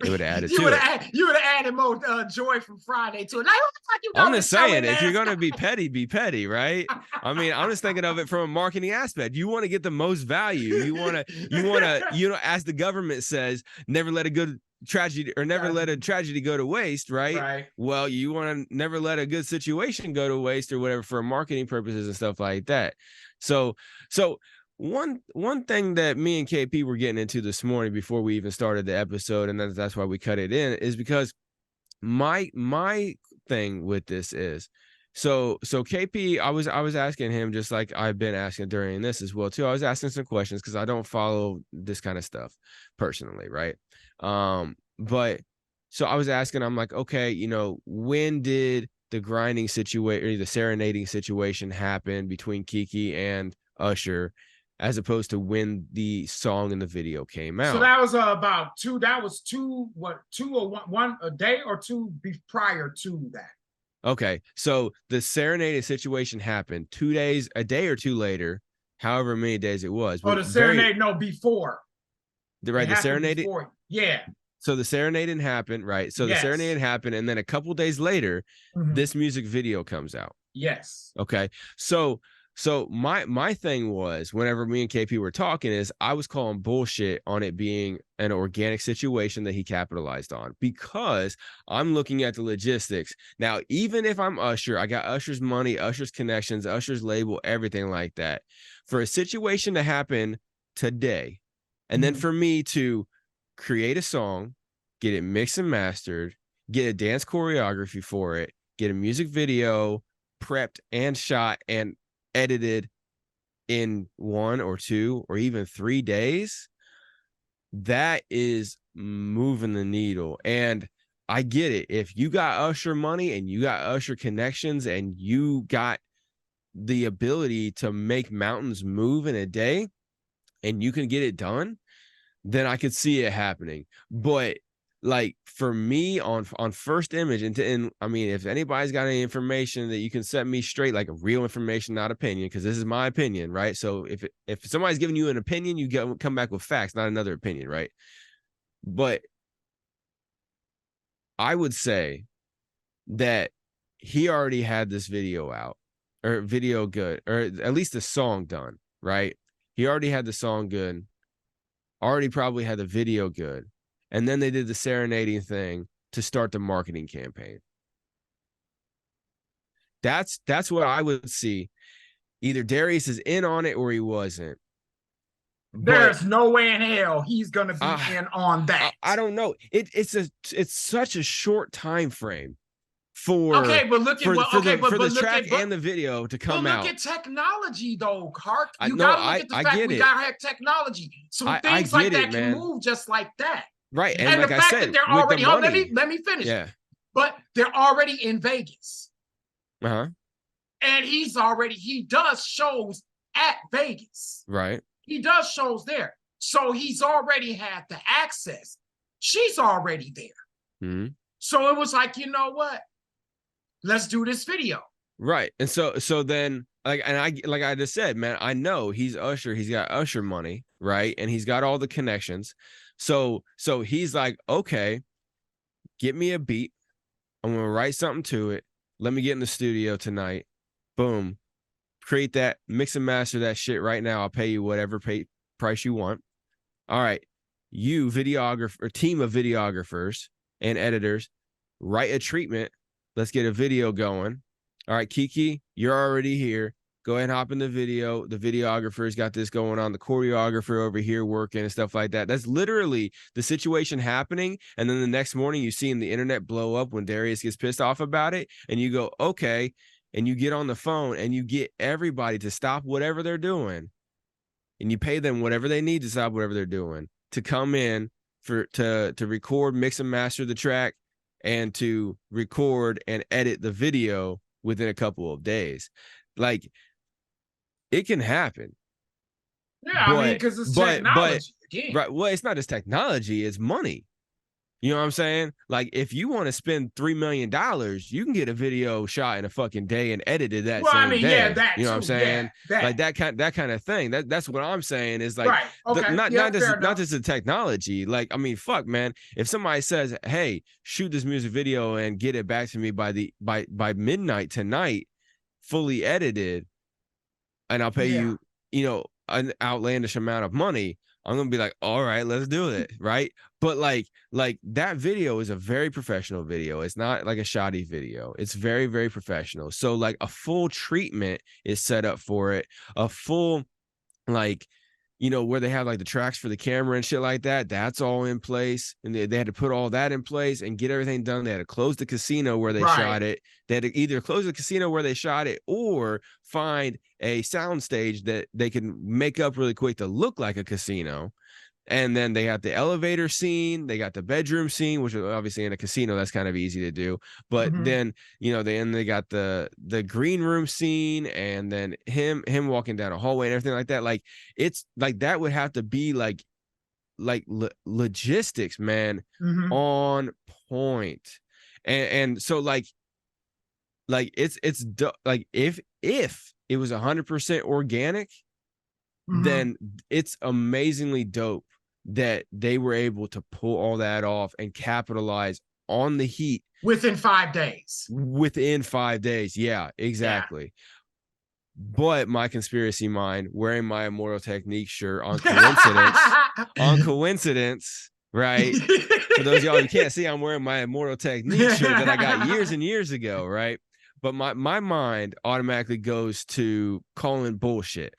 It would have added You to would it. have added more Joy from Friday to it. Like, what the fuck you I'm going to just show saying, in if you're there? gonna be petty, right? I mean, I'm just thinking of it from a marketing aspect. You want to get the most value. As the government says, never let a good tragedy or never let a tragedy go to waste, right? Right. Well, you want to never let a good situation go to waste or whatever for marketing purposes and stuff like that. So one thing that me and KP were getting into this morning before we even started the episode, and that's why we cut it in, is because my thing with this is so KP, I was asking him, just like I've been asking during this as well too. I was asking some questions because I don't follow this kind of stuff personally, right? But so I was asking, I'm like, okay, when did the grinding situation or the serenading situation happen between Kiki and Usher, as opposed to when the song and the video came out? So that was about two. That was two or one a day or two prior to that. Okay, so the serenading situation happened 2 days, a day or two later, however many days it was. Oh, the serenade, no, before. Right, the serenading. Yeah. So the serenading happened, right? So the serenading happened, and then a couple days later, this music video comes out. Yes. Okay, so my thing was, whenever me and KP were talking, is I was calling bullshit on it being an organic situation that he capitalized on, because I'm looking at the logistics. Now, even if I'm Usher, I got Usher's money, Usher's connections, Usher's label, everything like that. For a situation to happen today, and then for me to create a song, get it mixed and mastered, get a dance choreography for it, get a music video prepped and shot and edited in 1 or 2 or even 3 days, that is moving the needle. And I get it. If you got Usher money and you got Usher connections and you got the ability to make mountains move in a day and you can get it done, then I could see it happening. But like for me on first image, and I mean, if anybody's got any information that you can set me straight, like real information, not opinion, because this is my opinion, right? So if somebody's giving you an opinion, you come back with facts, not another opinion, right? But I would say that he already had this video out, or video good, or at least the song done, right? He already had the song good already probably had the video good, and then they did the serenading thing to start the marketing campaign. That's what I would see. Either Darius is in on it or he wasn't. But there's no way in hell he's gonna be in on that. I don't know. It's such a short time frame for the track and the video to come out. Look at technology though, Clark. You No, gotta look at the fact we gotta have technology. So things like that can move just like that. Right. And like the I fact said, that they're already let me finish. Yeah. But they're already in Vegas. Uh-huh. And he does shows at Vegas. Right. He does shows there. So he's already had the access. She's already there. Mm-hmm. So it was like, you know what? Let's do this video. Right. And so then like I just said, man, I know he's Usher. He's got Usher money, right? And he's got all the connections. So he's like, okay, get me a beat. I'm gonna write something to it. Let me get in the studio tonight. Boom. Create that, mix and master that shit right now. I'll pay you whatever price you want. All right. You videographer, team of videographers and editors, write a treatment. Let's get a video going. All right, Kiki, you're already here. Go ahead and hop in the video. The videographer's got this going on. The choreographer over here working and stuff like that. That's literally the situation happening. And then the next morning, you see the internet blow up when Darius gets pissed off about it. And you go, okay. And you get on the phone and you get everybody to stop whatever they're doing. And you pay them whatever they need to stop whatever they're doing to come in to record, mix and master the track and to record and edit the video within a couple of days. Like, it can happen. Yeah, I mean, because it's technology. Right. Well, it's not just technology, it's money. You know what I'm saying? Like, if you want to spend $3 million, you can get a video shot in a fucking day and edited that same day. Yeah, that you know what I'm saying? Yeah, like that kind of thing. That's what I'm saying is like, right. Okay. not just the technology. Like, I mean, fuck, man. If somebody says, "Hey, shoot this music video and get it back to me by midnight tonight, fully edited," and I'll pay you, an outlandish amount of money, I'm gonna be like, all right, let's do it, right? But like that video is a very professional video. It's not like a shoddy video. It's very, very professional. So like a full treatment is set up for it. A full, like, where they have like the tracks for the camera and shit like that. That's all in place. And they had to put all that in place and get everything done. They had to close the casino where they shot it. They had to either close the casino where they shot it or find a sound stage that they can make up really quick to look like a casino. And then they got the elevator scene, they got the bedroom scene, which is obviously in a casino, that's kind of easy to do. But then, they got the green room scene, and then him walking down a hallway and everything like that. Like, it's like that would have to be like logistics, man, on point. And so like it's like if it was 100% organic, then it's amazingly dope that they were able to pull all that off and capitalize on the heat within 5 days. Yeah, exactly. Yeah. But my conspiracy mind, wearing my Immortal Technique shirt on coincidence, right? For those of y'all who can't see, I'm wearing my Immortal Technique shirt that I got years and years ago, right? But my mind automatically goes to calling bullshit,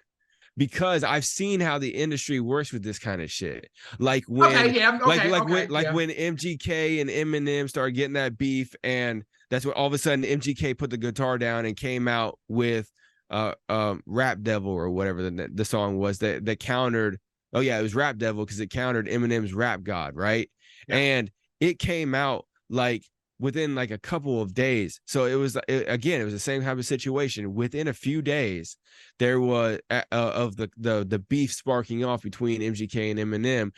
because I've seen how the industry works with this kind of shit. Like when, when MGK and Eminem started getting that beef, and that's when all of a sudden MGK put the guitar down and came out with Rap Devil or whatever the song was that countered. Oh yeah, it was Rap Devil because it countered Eminem's Rap God, right? Yeah. And it came out like within like a couple of days. So it was again, it was the same type of situation. Within a few days, there was of the beef sparking off between MGK and Eminem.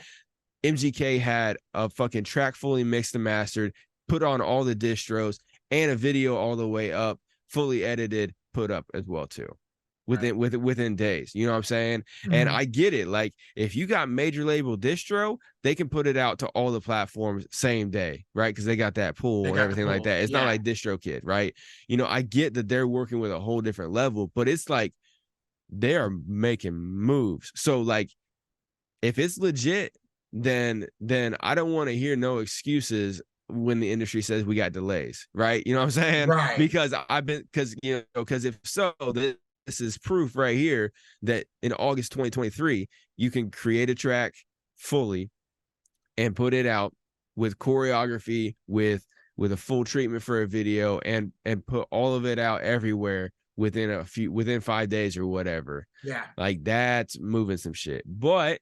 MGK had a fucking track fully mixed and mastered, put on all the distros, and a video all the way up, fully edited, put up as well too. Within days, you know what I'm saying? And I get it. Like, if you got major label distro, they can put it out to all the platforms same day, right? Because they got that pool and everything like that. It's not like DistroKid, right? I get that they're working with a whole different level, but it's like they are making moves. So like if it's legit, then I don't want to hear no excuses when the industry says we got delays, right? You know what I'm saying? Right. Because if so, this is proof right here that in August 2023, you can create a track fully and put it out with choreography, with a full treatment for a video, and put all of it out everywhere within 5 days or whatever. Yeah. Like, that's moving some shit. But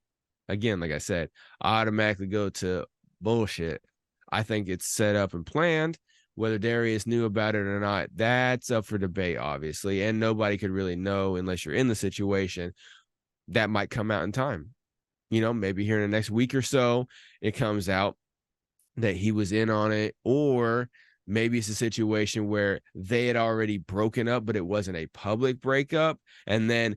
again, like I said, I automatically go to bullshit. I think it's set up and planned. Whether Darius knew about it or not, that's up for debate, obviously. And nobody could really know unless you're in the situation. That might come out in time. You know, maybe here in the next week or so, it comes out that he was in on it, or maybe it's a situation where they had already broken up, but it wasn't a public breakup. And then,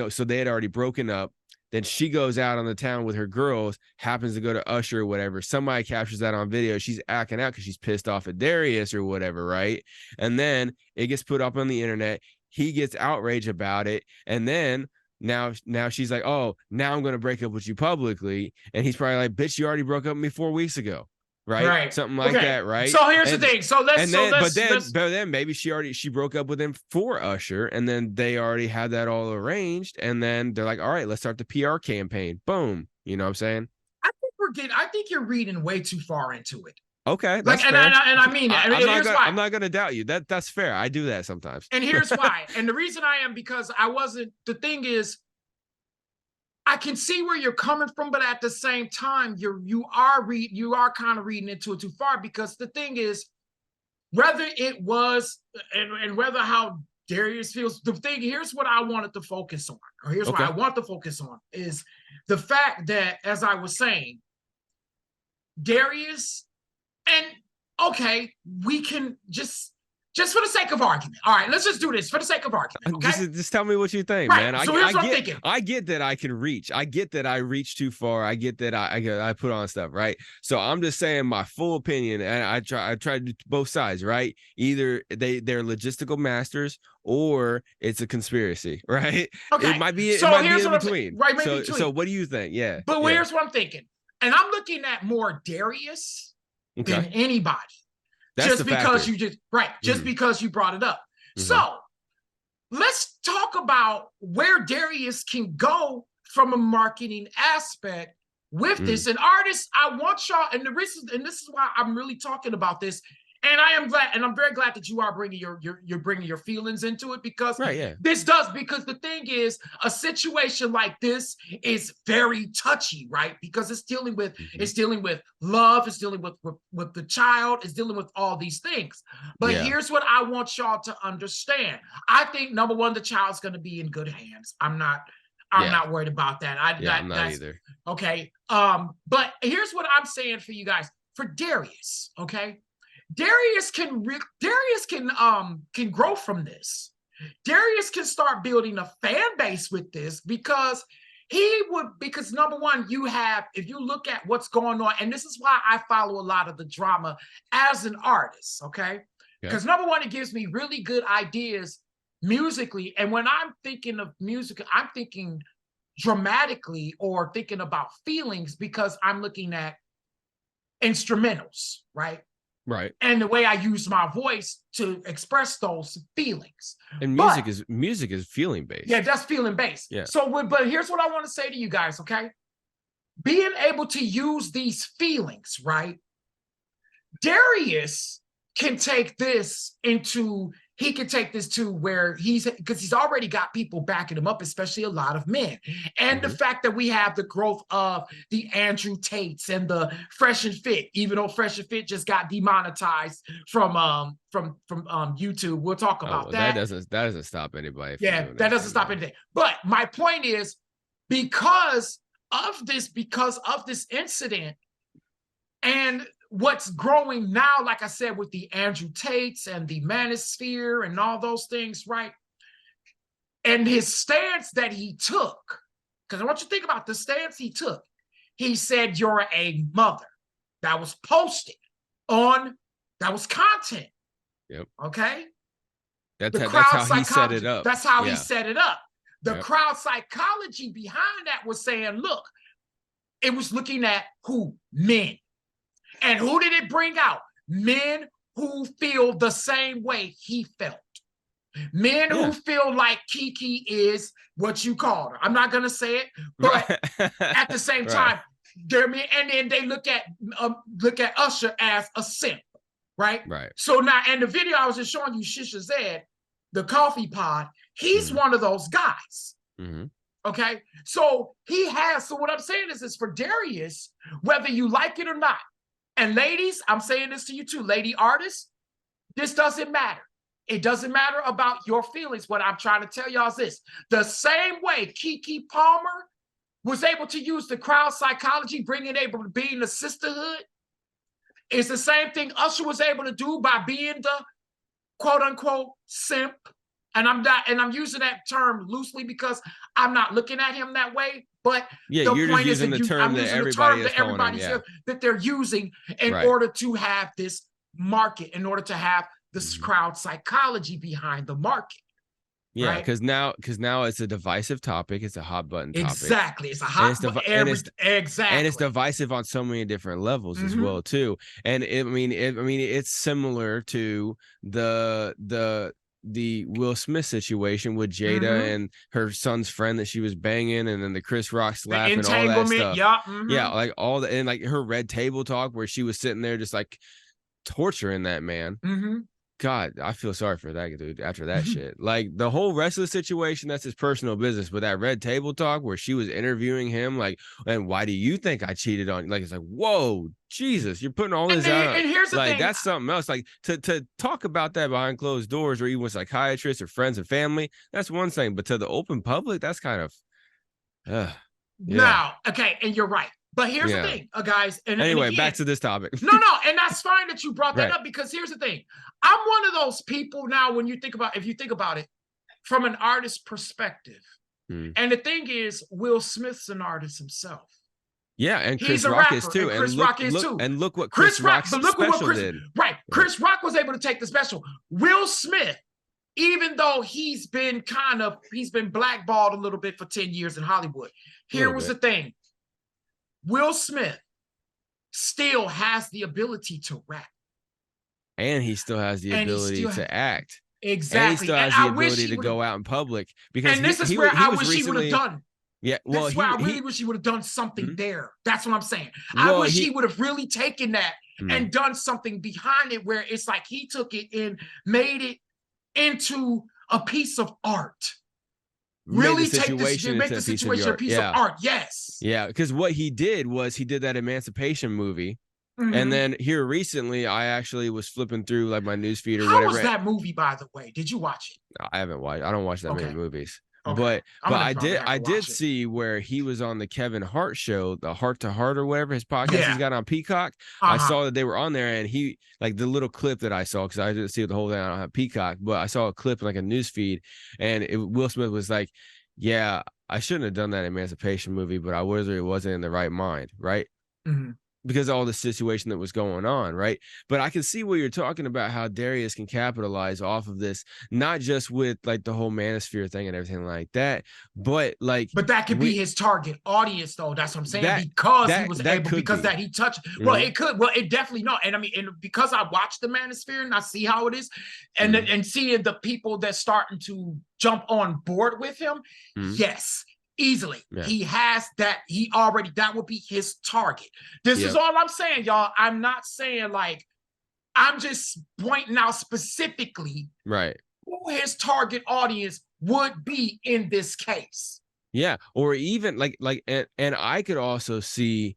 so they had already broken up. Then she goes out on the town with her girls, happens to go to Usher or whatever. Somebody captures that on video. She's acting out because she's pissed off at Darius or whatever, right? And then it gets put up on the internet. He gets outraged about it. And then now she's like, oh, now I'm going to break up with you publicly. And he's probably like, bitch, you already broke up with me 4 weeks ago. Right. Right. Something like that. Right. So here's the thing. But then maybe she broke up with him for Usher, and then they already had that all arranged. And then they're like, all right, let's start the PR campaign. Boom. You know what I'm saying? I think you're reading way too far into it. Okay. That's fair. And I mean it. I'm not going to doubt you. That's fair. I do that sometimes. And here's why. And the reason I am, because the thing is, I can see where you're coming from, but at the same time, you are kind of reading into it too far, because the thing is, whether it was and whether how Darius feels, here's what I wanted to focus on, or here's what I want to focus on, is the fact that, as I was saying, Darius, and okay, we can just for the sake of argument. All right, let's just do this for the sake of argument. Okay? Just tell me what you think, right. man. So here's what I'm thinking. I get that I can reach. I get that I reach too far. I get that I put on stuff, right? So I'm just saying my full opinion, and I try to do both sides, right? Either they're logistical masters, or it's a conspiracy, right? Okay. It might be. So it might here's be in what between. Right. So, so what do you think? Yeah. But here's what I'm thinking, and I'm looking at more Darius than anybody. That's just because factor. Because you brought it up. Mm-hmm. So let's talk about where Darius can go from a marketing aspect with this. And artists, I want y'all, and this is why I'm really talking about this. And I am glad, and I'm very glad that you are bringing you're bringing your feelings into it, because because the thing is, a situation like this is very touchy, right? Because it's dealing with love, it's dealing with the child, it's dealing with all these things. But here's what I want y'all to understand. I think, number one, the child's going to be in good hands. I'm not worried about that. I'm not either. Okay. But here's what I'm saying for you guys. For Darius, okay? Darius can grow from this. Darius can start building a fan base with this, because number one, if you look at what's going on, and this is why I follow a lot of the drama as an artist, okay? Because number one, it gives me really good ideas musically. And when I'm thinking of music, I'm thinking dramatically, or thinking about feelings, because I'm looking at instrumentals, right? Right. And the way I use my voice to express those feelings. And music is feeling based. Yeah, that's feeling based. Yeah. So, but here's what I want to say to you guys, okay? Being able to use these feelings, right? Darius can take this to where because he's already got people backing him up, especially a lot of men. And the fact that we have the growth of the Andrew Tates and the Fresh and Fit, even though Fresh and Fit just got demonetized from YouTube. We'll talk about that. That doesn't stop anybody. Yeah, that doesn't stop anything. But my point is, because of this incident, and what's growing now, like I said, with the Andrew Tates and the Manosphere and all those things, right? And his stance that he took, because I want you to think about the stance he took. He said, "You're a mother." That was posted that was content. Yep. Okay? That's how he set it up. That's how he set it up. The crowd psychology behind that was saying, look, It was looking at who? Men. And who did it bring out? Men who feel the same way he felt. Men who feel like Kiki is what you called her. I'm not going to say it, but at the same time, they're men, and then they look at Usher as a simp, right? Right. So now, in the video I was just showing you, Shisha Zed, the coffee pod, he's one of those guys. Okay, so he has. So what I'm saying is for Darius, whether you like it or not, and ladies, I'm saying this to you too, lady artists, this doesn't matter. It doesn't matter about your feelings. What I'm trying to tell y'all is this: the same way Kiki Palmer was able to use the crowd psychology, bringing able to be in the sisterhood, it's the same thing Usher was able to do by being the quote unquote simp. And I'm using that term loosely because I'm not looking at him that way. But yeah, the you're point just using is the term that everybody is calling him, that they're using in order to have this market, in order to have this crowd psychology behind the market. Yeah, because now it's a divisive topic. It's a hot button topic. Exactly, it's a hot button. Exactly, and it's divisive on so many different levels as well too. And it's similar to the Will Smith situation with Jada and her son's friend that she was banging, and then the Chris Rock slap and all that stuff. Yeah, like all the, and like her red table talk where she was sitting there just like torturing that man. God, I feel sorry for that dude after that shit. Like the whole rest of the situation, that's his personal business. But that red table talk where she was interviewing him, like, and why do you think I cheated on you? Like, it's like, whoa, Jesus, you're putting all this out. And here's the thing. That's something else. Like to talk about that behind closed doors or even with psychiatrists or friends and family, that's one thing. But to the open public, that's kind of Now, okay, and you're right. But here's the thing, guys. And again, back to this topic. No, and that's fine that you brought that up, because here's the thing. I'm one of those people now, when you think about, if you think about it from an artist perspective, and the thing is, Will Smith's an artist himself. Yeah, and Chris Rock is too. And Chris Rock is too. And look what Chris Rock's special did. Right. Chris Rock was able to take the special. Will Smith, even though he's been blackballed a little bit for 10 years in Hollywood. Here was the thing. Will Smith still has the ability to rap. And he still has the ability to act. Exactly. And he still has the ability to go out in public. Because this is where I wish he would have done. Yeah, well, this is where I really wish he would have done something there. That's what I'm saying. I wish he would have really taken that and done something behind it, where it's like he took it and made it into a piece of art. Really take this, make the situation a piece of art. Yes. Yeah, because what he did was he did that Emancipation movie. And then here recently, I actually was flipping through like my newsfeed or whatever. How was that movie, by the way? Did you watch it? I haven't watched. I don't watch that many movies. But I did see where he was on the Kevin Hart show, the Heart to Heart or whatever his podcast he's got on Peacock. I saw that they were on there, and he, like, the little clip that I saw, because I didn't see the whole thing, I don't have Peacock, but I saw a clip in like a news feed, and Will Smith was like, yeah, I shouldn't have done that Emancipation movie, but I wasn't in the right mind, right? Because of all the situation that was going on, right? But I can see what you're talking about, how Darius can capitalize off of this, not just with like the whole manosphere thing and everything like that, but like, but that could be his target audience, though. That's what I'm saying. Because he was able, because that he touched. Well, it could. Well, it definitely not. And I mean, and because I watched the manosphere and I see how it is, and and seeing the people that's starting to jump on board with him, yes. Easily. He has that. That would be his target. This is all I'm saying, y'all. I'm not saying like, I'm just pointing out specifically who his target audience would be in this case. Yeah. Or even and I could also see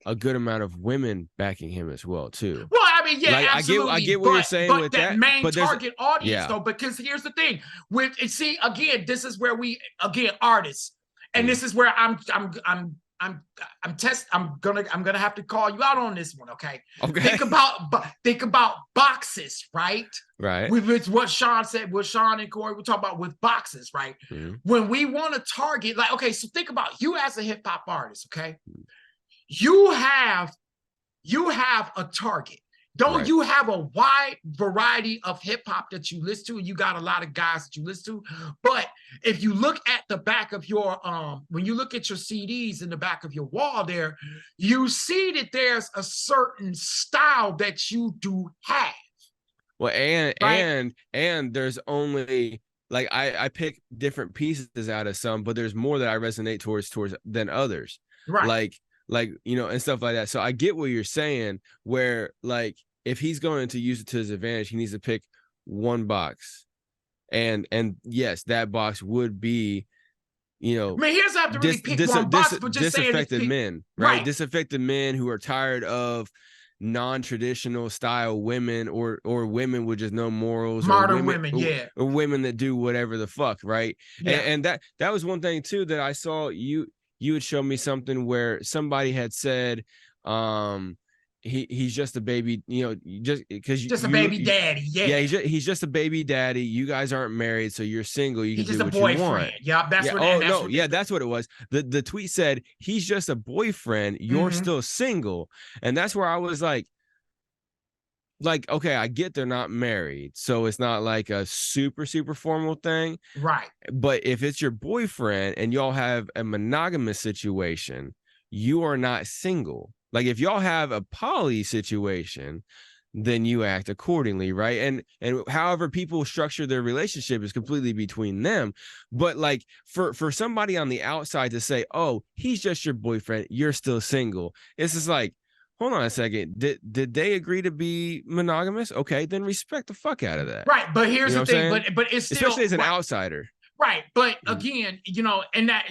a good amount of women backing him as well too. Well, I mean, yeah, absolutely. I get what you're saying with that. Main target audience, though, because here's the thing. This is where artists, and this is where I'm gonna have to call you out on this one, okay? Think about boxes, right? Right. With what Sean said, what Sean and Corey were talking about with boxes, right? When we want to target, like, okay, so think about you as a hip hop artist, okay? You have a target. Though Right. you have a wide variety of hip hop that you listen to, and you got a lot of guys that you listen to, but if you look at the back of your when you look at your CDs in the back of your wall there, you see that there's a certain style that you do have. Well, Right. and there's only like I pick different pieces out of some, but there's more that I resonate towards than others. Right. Like you know, and stuff like that. So I get what you're saying, where like if he's going to use it to his advantage, he needs to pick one box. And yes, that box would be, you I know, mean, he doesn't have to really pick one box, but just saying it's disaffected men, right? right. Disaffected men who are tired of non-traditional style women, or women with just no morals, Modern women, yeah. or women that do whatever the fuck, right? Yeah. And that was one thing too that I saw you had shown me something where somebody had said he's just a baby, you know, just because Just a baby daddy, yeah, yeah. he's just a baby daddy. You guys aren't married, so you're single. You He's can just do a what you want. boyfriend. Yep, that's Yeah. what. Oh And that's no. what Yeah, that's what it was. The tweet said he's just a boyfriend. You're still single, and that's where I was like, okay, I get they're not married, so it's not like a super formal thing. right. But if it's your boyfriend and y'all have a monogamous situation, you are not single. Like if y'all have a poly situation, then you act accordingly, right? And however people structure their relationship is completely between them. But like for somebody on the outside to say, "Oh, he's just your boyfriend, you're still single," it's just like, hold on a second. Did they agree to be monogamous? Okay, then respect the fuck out of that. Right. But You here's know the what I'm thing, saying? but it's still Especially as an right. outsider. Right. But Mhm. again, you know, and that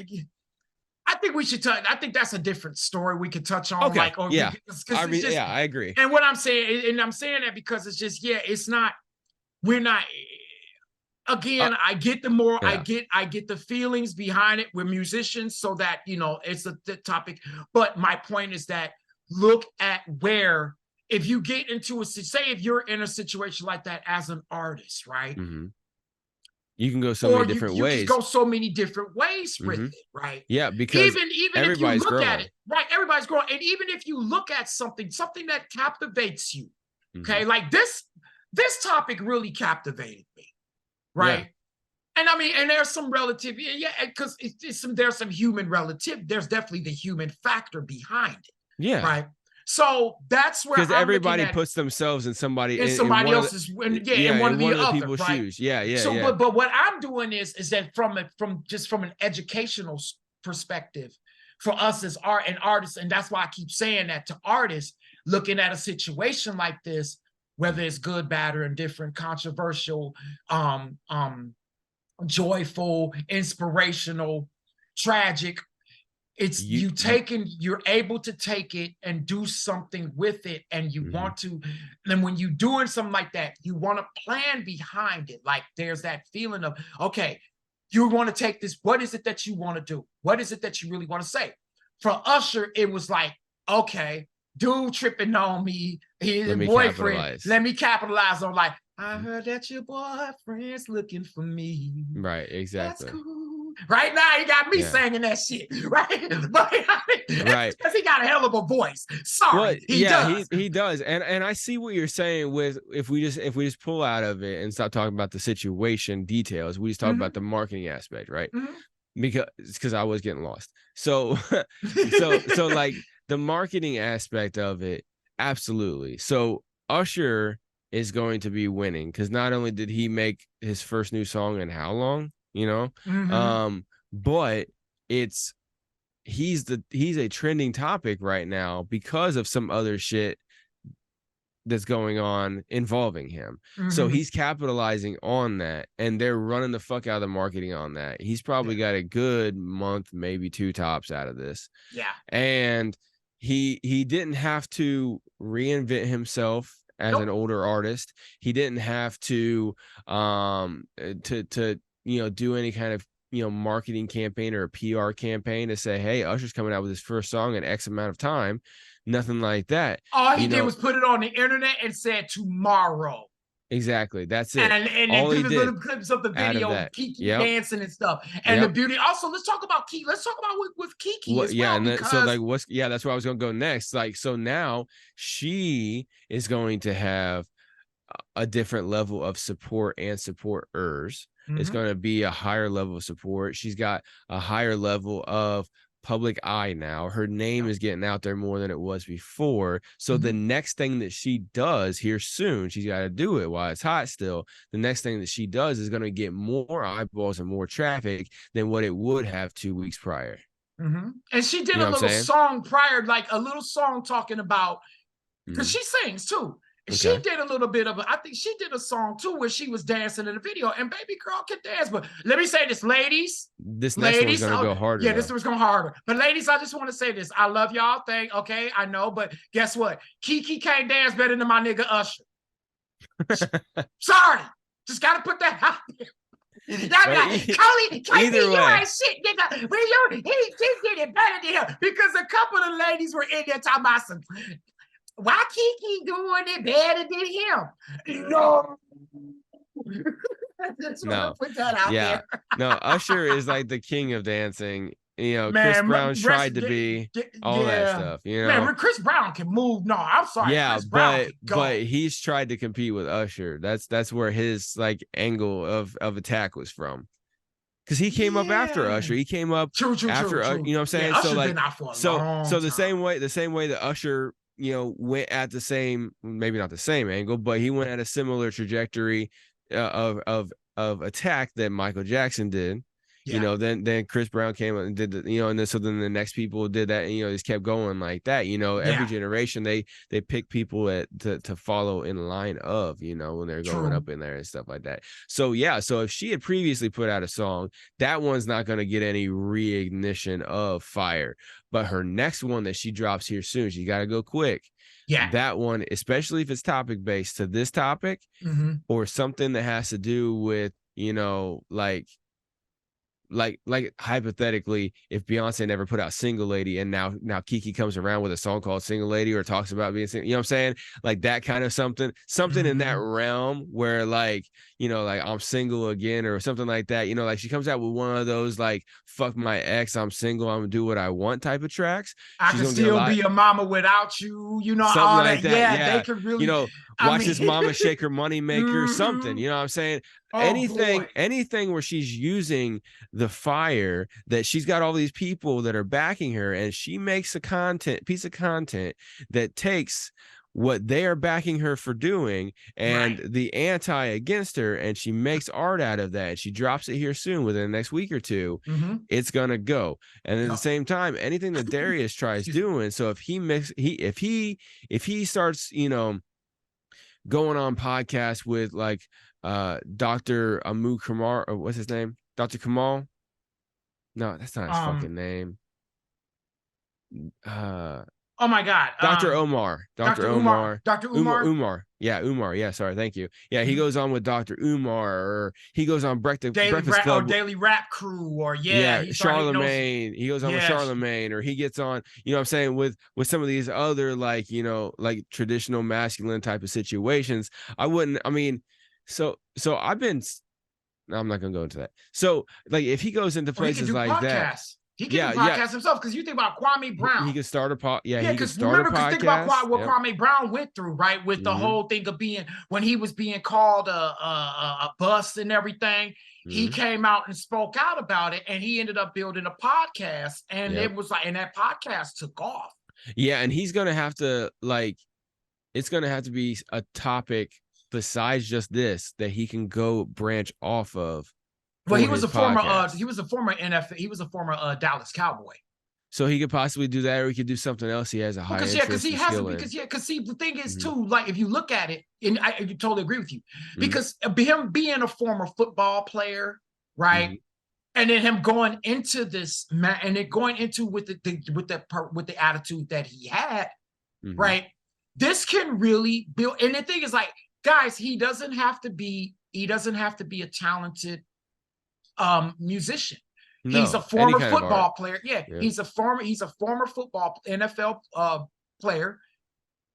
I think we should touch. I think that's a different story we could touch on, Okay. like, or Yeah. because it's just, Yeah, I agree. and what I'm saying, and I'm saying that because it's just, yeah, it's not, we're not, Uh, again, I get the more, yeah. I get the feelings behind it. We're musicians, so that, you know, it's the topic. But my point is that look at where, if you get into say if you're in a situation like that as an artist, right? Mm-hmm. You can go so Or many you different you can ways. go so many different ways with Mm-hmm. it, right? Yeah, because Even if you everybody's look at growing. it, right? Everybody's growing, and even if you look at something that captivates you, Mm-hmm. okay, like this topic really captivated me, Yeah. right? And I mean, and there's some relative, yeah, because there's some human relative. There's definitely the human factor behind it, Yeah. right? So that's where Because I'm looking everybody at puts themselves in in in somebody one of the else's, yeah, in one in of one the of the other, people's right? shoes. Yeah, yeah, So, yeah. but what I'm doing is that from just from an educational perspective for us as artists, and that's why I keep saying that to artists looking at a situation like this, whether it's good, bad, or indifferent, controversial, joyful, inspirational, tragic. It's you're able to take it and do something with it, and you want to. And when you're doing something like that, you want to plan behind it. Like there's that feeling of, okay, you want to take this. What is it that you want to do? What is it that you really want to say? For Usher, it was like, okay, dude tripping on me, his Let me boyfriend. capitalize. Let me capitalize on, like, I heard that your boyfriend's looking for me. Right, That's exactly. cool. Right now, he got me singing that shit, right? But Right. because he got a hell of a voice. Sorry, Well, he yeah, does. he does. And I see what you're saying with if we just pull out of it and stop talking about the situation details, we just talk about the marketing aspect, right? Because I was getting lost. So so like the marketing aspect of it, absolutely. So Usher is going to be winning because not only did he make his first new song in how long, you know, but it's he's a trending topic right now because of some other shit that's going on involving him. So he's capitalizing on that, and they're running the fuck out of the marketing on that. He's probably got a good month, maybe two tops out of this. Yeah. And he didn't have to reinvent himself as an older artist. He didn't have to you know do any kind of marketing campaign or a PR campaign to say, hey, Usher's coming out with his first song in X amount of time. Nothing like that. All he did was put it on the internet and said tomorrow. Exactly. That's it. And then All he do the did little clips of the out of video of that. Kiki Yep. dancing and stuff. And the Yep. beauty. Also, let's talk about Kiki. Let's talk about with Kiki What? as Yeah. well, And then, so because like, that's where I was gonna go next. Like, so now she is going to have a different level of support and supporters. It's mm-hmm, going to be a higher level of support. She's got a higher level of public eye now. Her name yep, is getting out there more than it was before. So the mm-hmm, next thing that she does here soon, she's got to do it while it's hot still. The next thing that she does is going to get more eyeballs and more traffic than what it would have 2 weeks prior. mm-hmm. And she did You know a what I'm little saying? song prior, like a little song talking about, because Mm-hmm. she sings too. She Okay. did a little bit of I think she did a song too where she was dancing in the video, and baby girl can dance. But let me say this, ladies, This next one's ladies, going to oh, go harder yeah, this though. was going harder. But ladies, I just want to say this. I love y'all. Okay, I know, but guess what? Kiki can't dance better than my nigga Usher. Sorry. Just gotta put that out there. Cody, Either you way. ain't shit, nigga. He did it better than him because a couple of ladies were in there talking about some. Why Kiki doing it better than him? No. I just want to No. put that out Yeah. there. No, Usher is like the king of dancing. Chris Man, Brown tried to be all that yeah. stuff, Man, Chris Brown can move. No, I'm sorry. Yeah, Chris Brown can but go. he's tried to compete with Usher. That's where his like angle of attack was from. Because he came up after Yeah. Usher. He came up True, true, true, after true. you know what I'm saying? Yeah, So Usher's like been out for a so long so the time. same way that Usher, went at the same, maybe not the same angle, but he went at a similar trajectory of attack that Michael Jackson did. Yeah. Then Chris Brown came and did and then so then the next people did that, and just kept going like that. Every Yeah. generation they pick people to follow in line of, when they're going True. up in there and stuff like that. So yeah, so if she had previously put out a song, that one's not going to get any reignition of fire. But her next one that she drops here soon, she got to go quick. Yeah. That one, especially if it's topic based to this topic, mm-hmm, or something that has to do with, like hypothetically, if Beyonce never put out Single Lady and now Kiki comes around with a song called Single Lady or talks about being single, you know what I'm saying? Like that kind of something in that mm-hmm. realm where like I'm single again or something like that. Like she comes out with one of those like fuck my ex, I'm single, I'm gonna do what I want type of tracks. I She's can gonna get a still lot, be a mama without you, something all like that. that. Yeah, they Yeah. could really, I Watch mean, this mama shake her money maker, something, mm-hmm. you know what I'm saying? Oh boy. Anything where she's using the fire, that she's got all these people that are backing her, and she makes a piece of content that takes what they are backing her for doing and Right. the anti against her, and she makes art out of that, and she drops it here soon within the next week or two. Mm-hmm. It's gonna go. And at the Yep. same time, anything that Darius tries Excuse me. doing, so if he starts going on podcasts with like Dr. Amu Kamar, or what's his name? Dr. Kamal? No, that's not his Um. fucking name. Uh Oh my God. Dr. Omar. Dr. Dr. Umar. Omar. Dr. Umar. Umar. Yeah, Umar. Yeah, sorry. Thank you. Yeah, he Mm-hmm. goes on with Dr. Umar, or he goes on Breakfast Club. Daily Rap Crew, or yeah, Yeah, he started hitting those. Charlemagne. He goes on with Yeah. Charlemagne, or he gets on, what I'm saying, with some of these other like, like traditional masculine type of situations. I mean, so I've been, no, I'm not gonna go into that. So like if he goes into Or he can places do like that, podcasts. He can do yeah, podcasts himself, because you think about Kwame Brown. he could start a Yeah, he could because start a remember, because think about podcast. what Yep. Kwame Brown went through, right? With the Mm-hmm. whole thing of being, when he was being called a bust and everything, he Mm-hmm. came out and spoke out about it, and he ended up building a podcast, and Yep. it was like, and that podcast took off. Yeah, and he's gonna have to it's gonna have to be a topic besides just this that he can go branch off of. Well, He was a former NFL, he was a former Dallas Cowboy. So he could possibly do that, or he could do something else he has a high Because interest he and has skill it. in. Because see, the thing is Mm-hmm. too, like if you look at it, and I totally agree with you, Mm-hmm. because him being a former football player, right, Mm-hmm. and then him going into this and then going into with the attitude that he had, Mm-hmm. right, this can really build. And the thing is, like, guys, he doesn't have to be a talented musician. He's a No, any former kind of art. football player. Yeah, Yeah. he's a former football NFL player,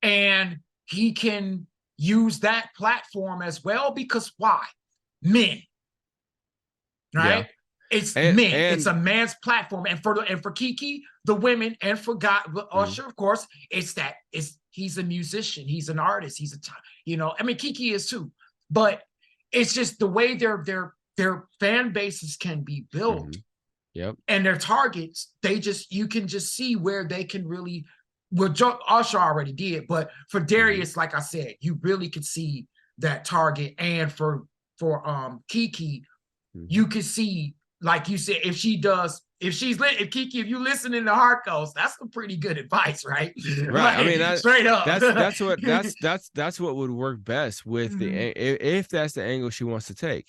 and he can use that platform as well, because why? Men, right? Yeah. It's men. It's And a man's platform, and for Kiki, the women, and for God, Usher, of course, he's a musician, he's an artist, I mean, Kiki is too, but it's just the way their fan bases can be built, yep. and their targets. You can just see where they can really. Well, Usher already did, but for Darius, like I said, you really could see that target, and for Kiki, you could see, like you said, if Kiki, if you listening to Harkos, that's some pretty good advice, right? Right. Like, I mean, straight up. that's what would work best with if that's the angle she wants to take.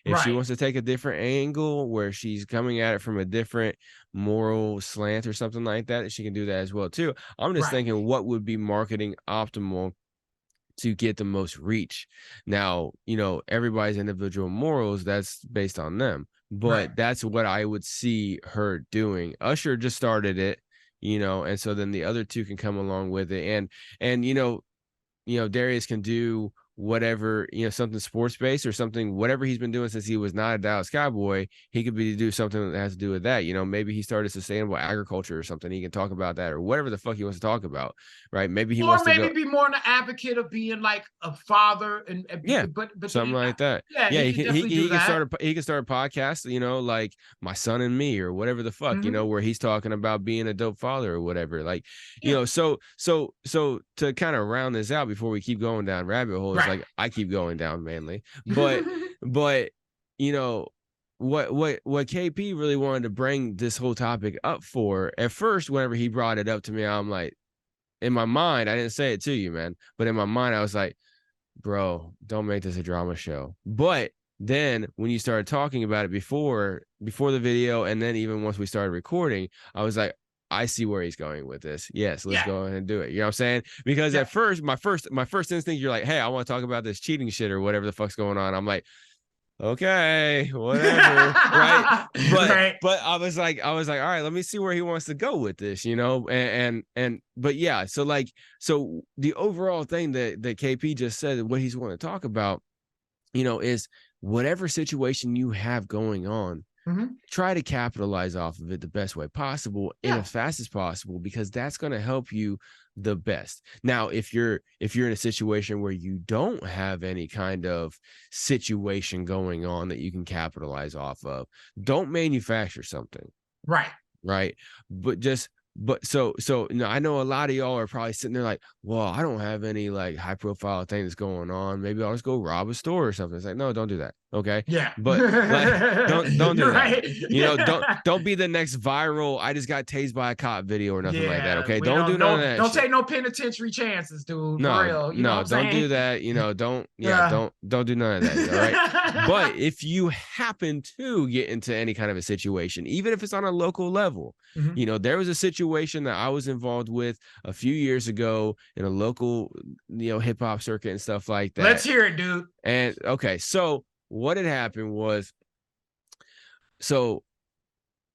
If she wants to take a different angle where she's coming at it from a different moral slant or something like that, she can do that as well too. I'm just thinking, what would be marketing optimal to get the most reach? Now, everybody's individual morals, that's based on them, but that's what I would see her doing. Usher just started it, and so then the other two can come along with it, and Darius can do whatever, something sports based or something, whatever he's been doing since he was not a Dallas Cowboy. He could do something that has to do with that. Maybe he started sustainable agriculture or something. He can talk about that, or whatever the fuck he wants to talk about, right? Maybe he wants to be more an advocate of being like a father, and but something like that. Yeah, he can definitely do that. He can start a podcast, like My Son and Me or whatever the fuck, where he's talking about being a dope father or whatever. Like, so to kind of round this out before we keep going down rabbit holes, like I keep going down mainly, but what KP really wanted to bring this whole topic up for, at first, whenever he brought it up to me, I'm like, in my mind, I didn't say it to you, man, but in my mind I was like, bro, don't make this a drama show. But then when you started talking about it before the video, and then even once we started recording, I was like, I see where he's going with this. Yes, let's go ahead and do it. You know what I'm saying? Because at first, my first instinct, you're like, hey, I want to talk about this cheating shit or whatever the fuck's going on. I'm like, okay, whatever, right? But I was like, all right, let me see where he wants to go with this, but yeah, so the overall thing that KP just said, what he's want to talk about, is whatever situation you have going on, try to capitalize off of it the best way possible and as fast as possible, because that's going to help you the best. Now, if you're in a situation where you don't have any kind of situation going on that you can capitalize off of, don't manufacture something. Right. So I know a lot of y'all are probably sitting there like, well, I don't have any like high profile thing that's going on. Maybe I'll just go rob a store or something. It's like, no, don't do that. Okay. Yeah. But like, don't do that. Don't be the next viral I just got tased by a cop video or nothing like that. Okay. Don't do none of that. Don't take no penitentiary chances, dude. No, for real. no, don't do that. Don't do none of that. All right. But if you happen to get into any kind of a situation, even if it's on a local level, there was a situation that I was involved with a few years ago in a local, hip hop circuit and stuff like that. Let's hear it, dude. And okay, so what had happened was,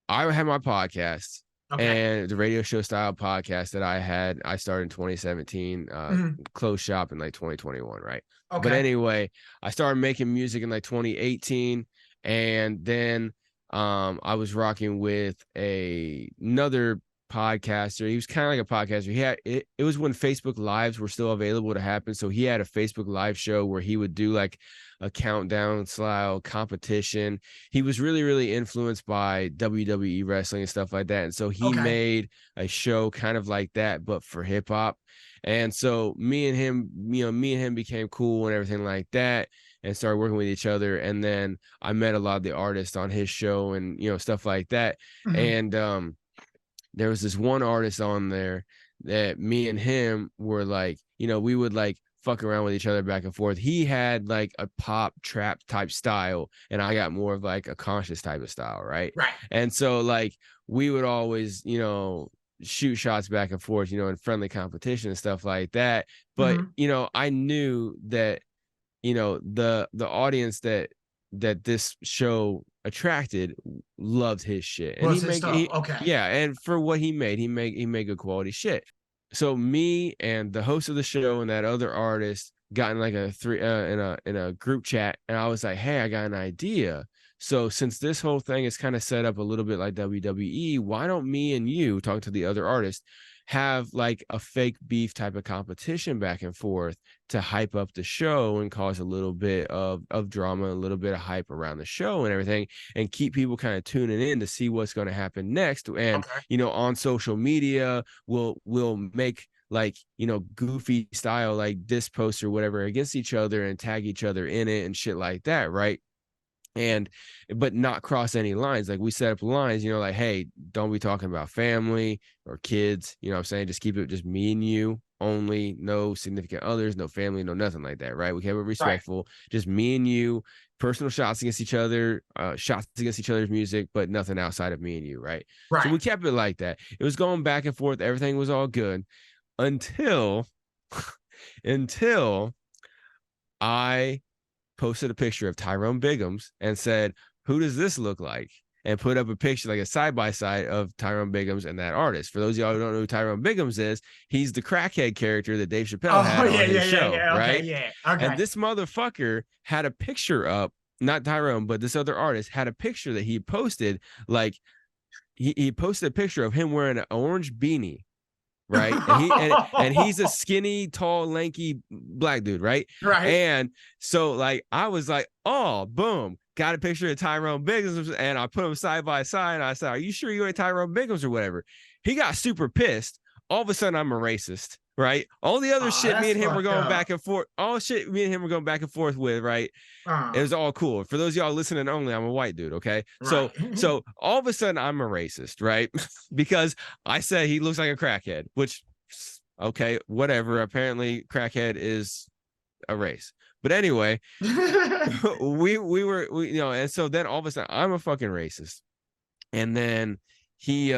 I had my podcast. And the radio show style podcast that I started in 2017, closed shop in like 2021, right? But anyway, I started making music in like 2018, and then I was rocking with another podcaster. He was kind of like a podcaster. He had it was when Facebook Lives were still available to happen, so he had a Facebook Live show where he would do like a countdown style competition. He was really, really influenced by WWE wrestling and stuff like that, and so he made a show kind of like that, but for hip hop. And so me and him became cool and everything like that, and started working with each other. And then I met a lot of the artists on his show and stuff like that. And there was this one artist on there that me and him were like, we would like fuck around with each other back and forth. He had like a pop trap type style, and I got more of like a conscious type of style, right? And so like we would always shoot shots back and forth, in friendly competition and stuff like that. But I knew that the audience that this show attracted loved his shit, and and for what he made good quality shit. So me and the host of the show and that other artist, got in like a in a group chat, and I was like, hey, I got an idea. So since this whole thing is kind of set up a little bit like WWE, why don't me and you, talking to the other artists, have like a fake beef type of competition back and forth to hype up the show and cause a little bit of drama, a little bit of hype around the show and everything, and keep people kind of tuning in to see what's going to happen next. And Okay. you know, on social media, we'll make like, you know, goofy style like this post or whatever against each other and tag each other in it and shit like that, right? And but not cross any lines. Like we set up lines, you know, like, hey, don't be talking about family or kids, you know what I'm saying? Just keep it just me and you only, no significant others, no family, no nothing like that, right? We kept it Right. respectful, just me and you, personal shots against each other, shots against each other's music, but nothing outside of me and you, right? So Right. we kept it like that. It was going back and forth, everything was all good until until I posted a picture of Tyrone Biggums and said, who does this look like? And put up a picture, like a side by side of Tyrone Biggums and that artist. For those of y'all who don't know who Tyrone Biggums is, he's the crackhead character that Dave Chappelle Oh had yeah, on his yeah, yeah, show, yeah. Okay, right? yeah. And Okay. this motherfucker had a picture up, not Tyrone, but this other artist had a picture that he posted. Like he posted a picture of him wearing an orange beanie, right? And he's a skinny, tall, lanky black dude, right? Right. And so like I was like, oh, boom, got a picture of Tyrone Biggums, and I put them side by side. And I said, are you sure you ain't Tyrone Biggums or whatever? He got super pissed. All of a sudden, I'm a racist, right? All the other Oh, shit me that's and him were fucked going up. back and forth. All shit me and him were going back and forth with, right? It Uh, was all cool. For those of y'all listening only, I'm a white dude, okay? right. So all of a sudden I'm a racist, right? Because I said he looks like a crackhead, which okay, whatever. Apparently crackhead is a race. But anyway, we you know, and so then all of a sudden I'm a fucking racist. And then he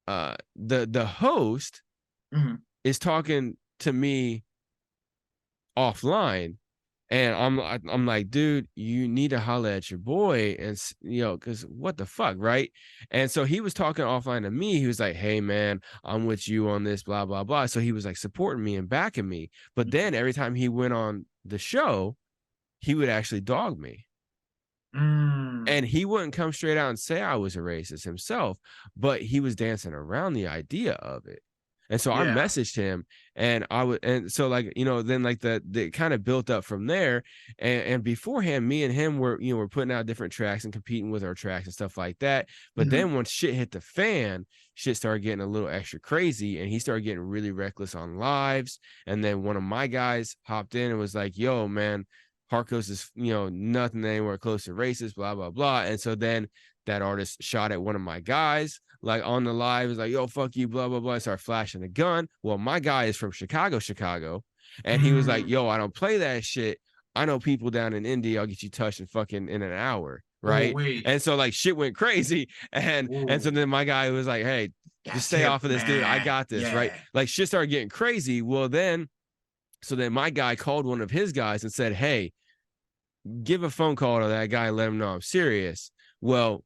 the host Mhm. is talking to me offline, and I'm like, dude, you need to holler at your boy, and you know, because what the fuck, right? And so he was talking offline to me. He was like, hey man, I'm with you on this, blah blah blah. So he was like supporting me and backing me. But then every time he went on the show, he would actually dog me. Mm. And he wouldn't come straight out and say I was a racist himself, but he was dancing around the idea of it. And so I Yeah. messaged him, and I would, and so like, you know, then like the kind of built up from there. And beforehand, me and him were, you know, we're putting out different tracks and competing with our tracks and stuff like that. But Mhm. then once shit hit the fan, shit started getting a little extra crazy, and he started getting really reckless on lives. And then one of my guys hopped in and was like, yo, man, Harkos is, you know, nothing anywhere close to racist, blah, blah, blah. And so then that artist shot at one of my guys, like on the live, is like, yo, fuck you, blah, blah, blah. I start flashing the gun. Well, my guy is from Chicago. And he was like, Mm. yo, I don't play that shit. I know people down in India. I'll get you touched in fucking in an hour. Oh Right. wait. And so like shit went crazy. And so Ooh, then my guy was like, hey, just that's stay hip, off of this, dude. I man. got this. Right. Yeah. Like shit started getting crazy. Well, then so then my guy called one of his guys and said, hey, give a phone call to that guy and let him know I'm serious. Well,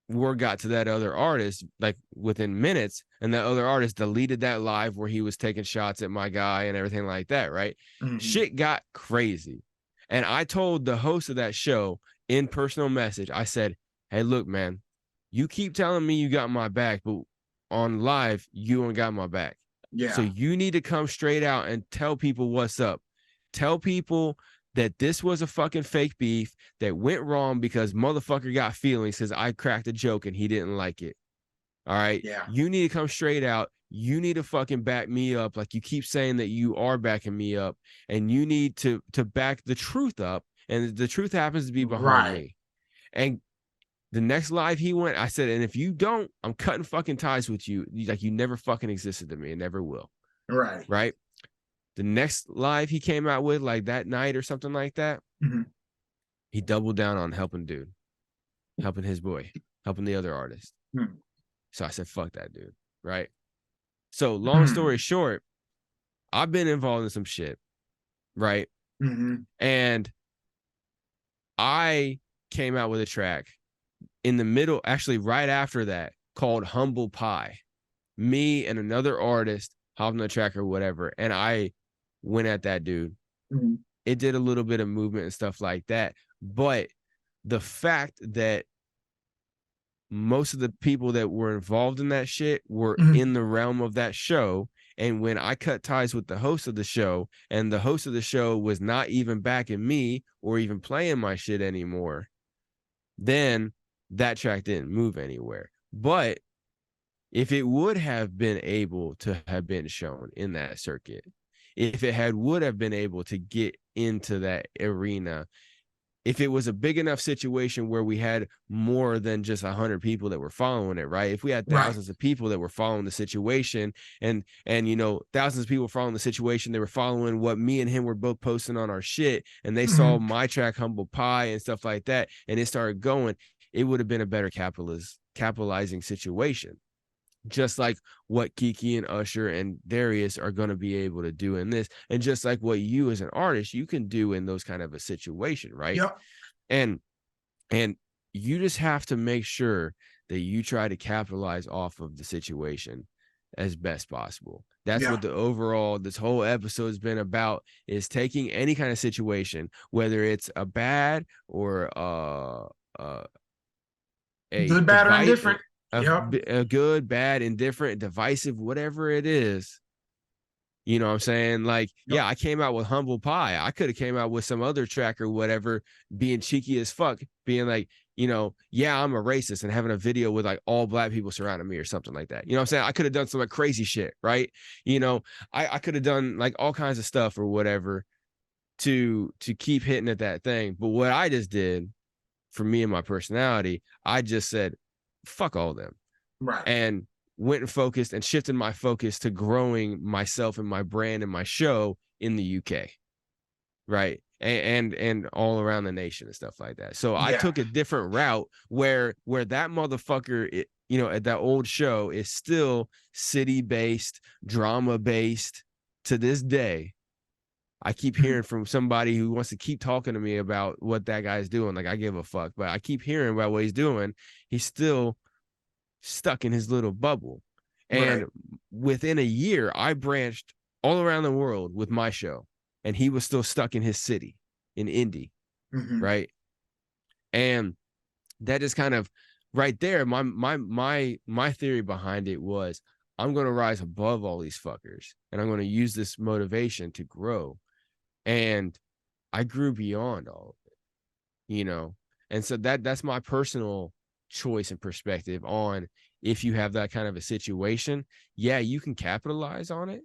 word got to that other artist like within minutes, and that other artist deleted that live where he was taking shots at my guy and everything like that, right? Mhm. Shit got crazy. And I told the host of that show in personal message, I said, hey, look, man, you keep telling me you got my back, but on live, you ain't got my back. So Yeah. you need to come straight out and tell people what's up. Tell people that this was a fucking fake beef that went wrong because motherfucker got feelings because I cracked a joke and he didn't like it. All right. Yeah. You need to come straight out. You need to fucking back me up. Like you keep saying that you are backing me up, and you need to back the truth up. And the truth happens to be behind Right. me. And the next live he went, I said, and if you don't, I'm cutting fucking ties with you. Like you never fucking existed to me and never will. Right. Right. The next live he came out with, like that night or something like that, Mhm. he doubled down on helping dude, helping his boy, helping the other artist. Mhm. So I said, fuck that dude. Right. So long story Mhm. short, I've been involved in some shit. Right. Mhm. And I came out with a track in the middle, actually right after that, called Humble Pie. Me and another artist hopped on the track or whatever. And I went at that dude. Mm-hmm. It did a little bit of movement and stuff like that. But the fact that most of the people that were involved in that shit were in the realm of that show. And when I cut ties with the host of the show, and the host of the show was not even backing me or even playing my shit anymore, then that track didn't move anywhere. But if it would have been able to have been shown in that circuit, if it would have been able to get into that arena, if it was a big enough situation where we had more than just 100 people that were following it, right? If we had thousands of people that were following the situation, and you know, thousands of people following the situation, they were following what me and him were both posting on our shit, and they saw my track Humble Pie and stuff like that, and it started going, it would have been a better capitalizing situation. Just like what Kiki and Usher and Darius are going to be able to do in this, and just like what you as an artist you can do in those kind of a situation, right? Yep. And you just have to make sure that you try to capitalize off of the situation as best possible. That's what the overall this whole episode has been about, is taking any kind of situation, whether it's a bad or a good, bad, or indifferent. A good, bad, indifferent, divisive, whatever it is. You know what I'm saying? Like, yeah, I came out with Humble Pie. I could have came out with some other track or whatever, being cheeky as fuck, being like, you know, yeah, I'm a racist, and having a video with like all black people surrounding me or something like that. You know what I'm saying? I could have done some like crazy shit, right? You know, I could have done like all kinds of stuff or whatever to keep hitting at that thing. But what I just did, for me and my personality, I just said, fuck all of them. Right. And went and focused and shifted my focus to growing myself and my brand and my show in the UK. Right. And all around the nation and stuff like that. So I took a different route where that motherfucker, you know, at that old show is still city-based, drama-based to this day. I keep hearing from somebody who wants to keep talking to me about what that guy's doing. Like, I give a fuck, but I keep hearing about what he's doing. He's still stuck in his little bubble. And within a year, I branched all around the world with my show, and he was still stuck in his city in Indy. Right. And that is kind of right there. My theory behind it was, I'm going to rise above all these fuckers, and I'm going to use this motivation to grow. And I grew beyond all of it, you know? And so that's my personal choice and perspective on, if you have that kind of a situation, yeah, you can capitalize on it,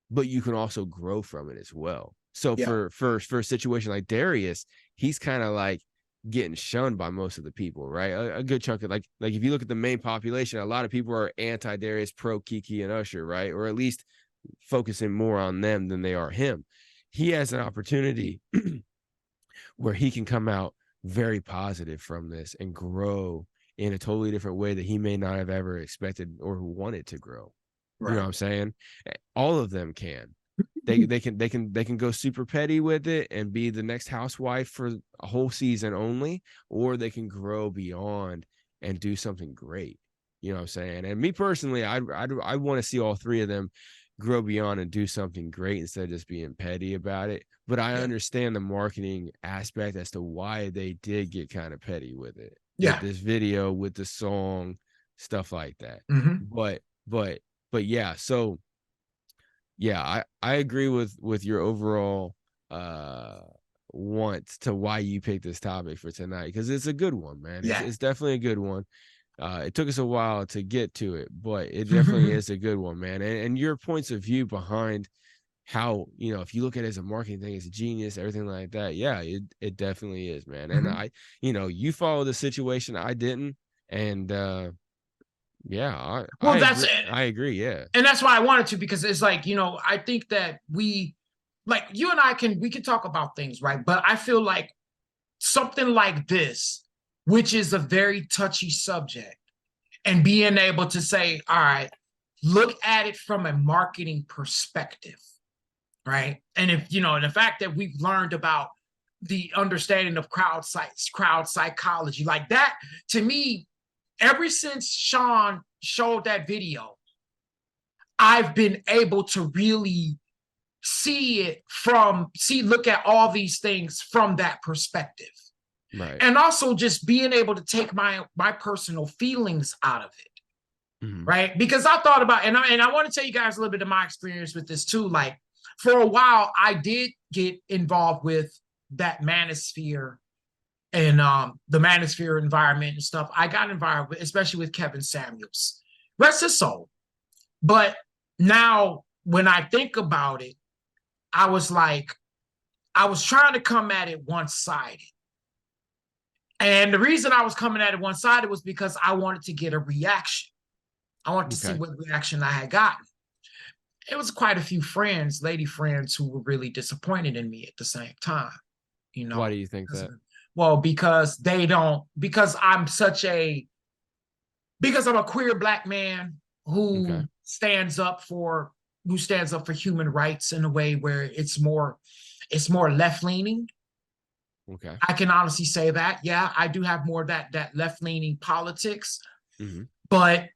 but you can also grow from it as well. So for a situation like Darius, he's kind of like getting shunned by most of the people, right? A good chunk of like if you look at the main population, a lot of people are anti-Darius, pro Kiki and Usher, right? Or at least focusing more on them than they are him. He has an opportunity where he can come out very positive from this and grow in a totally different way that he may not have ever expected or wanted to grow. You know what I'm saying? All of them can. They can go super petty with it and be the next housewife for a whole season only, or they can grow beyond and do something great. You know what I'm saying? And me personally, I want to see all three of them grow beyond and do something great instead of just being petty about it. But I understand the marketing aspect as to why they did get kind of petty with it. With this video, with the song, stuff like that. But yeah, so yeah, I agree with your overall want to why you picked this topic for tonight, because it's a good one, man. It's definitely a good one. It took us a while to get to it, but it definitely is a good one, man. And your points of view behind how, you know, if you look at it as a marketing thing, it's a genius, everything like that. Yeah, it definitely is, man. And I, you know, you follow the situation, I didn't. And yeah, I agree. Yeah. And that's why I wanted to, because it's like, you know, I think that we you and I we can talk about things, right? But I feel like something like this, which is a very touchy subject, and being able to say, all right, look at it from a marketing perspective, right? And if, you know, the fact that we've learned about the understanding of crowd psychology, like that, to me, ever since Sean showed that video, I've been able to really look at all these things from that perspective. Right. And also just being able to take my personal feelings out of it. Right. Because I thought about, and I want to tell you guys a little bit of my experience with this too. Like, for a while, I did get involved with that manosphere and the manosphere environment and stuff. I got involved with, especially with Kevin Samuels. Rest his soul. But now when I think about it, I was trying to come at it one-sided. And the reason I was coming at it one-sided was because I wanted to get a reaction. I wanted to see what reaction I had gotten. It was quite a few lady friends, who were really disappointed in me at the same time. You know, why do you think that? Well, because I'm a queer Black man who stands up for human rights in a way where it's more left-leaning. Okay. I can honestly say that. Yeah, I do have more of that left-leaning politics. But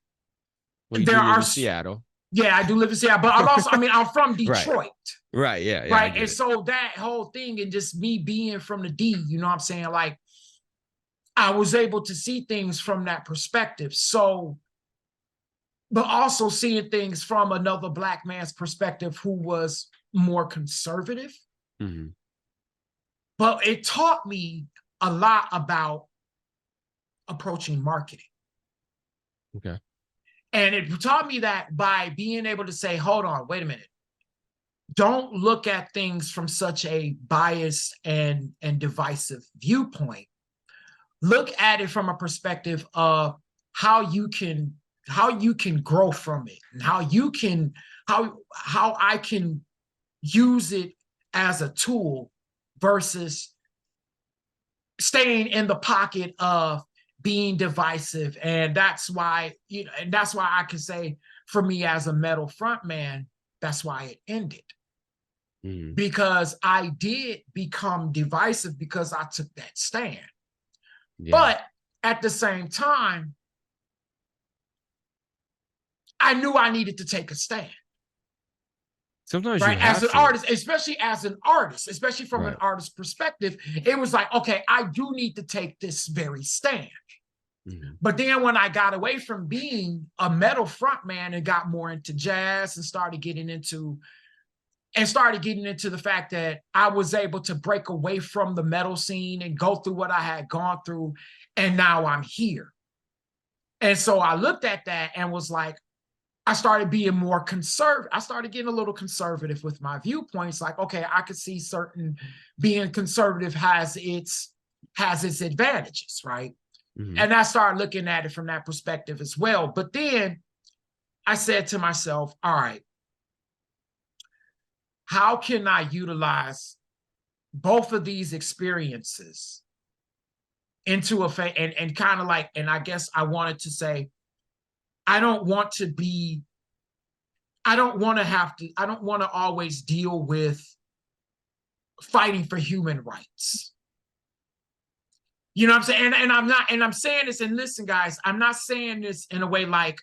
well, you there live are in Seattle. Yeah, I do live in Seattle, but I'm from Detroit. Right. Yeah. Right. And so that whole thing, and just me being from the D, you know what I'm saying? Like, I was able to see things from that perspective. So, but also seeing things from another Black man's perspective who was more conservative. But it taught me a lot about approaching marketing. Okay. And it taught me that by being able to say, hold on, wait a minute. Don't look at things from such a biased and divisive viewpoint. Look at it from a perspective of how you can grow from it, and how I can use it as a tool versus staying in the pocket of being divisive. And that's why, I can say, for me as a metal frontman, that's why it ended. Because I did become divisive because I took that stand. But at the same time, I knew I needed to take a stand. Sometimes right? you have As an to. artist, especially from an artist perspective, it was like, okay, I do need to take this very stand. But then when I got away from being a metal frontman and got more into jazz and started getting into the fact that I was able to break away from the metal scene and go through what I had gone through, and now I'm here. And so I looked at that and was like, I started being more conservative. I started getting a little conservative with my viewpoints. Like, okay, I could see being conservative has its advantages, right? And I started looking at it from that perspective as well. But then I said to myself, all right, how can I utilize both of these experiences into and kind of like, and I guess I wanted to say, I don't want to always deal with fighting for human rights. You know what I'm saying? And I'm saying this, and listen, guys, I'm not saying this in a way like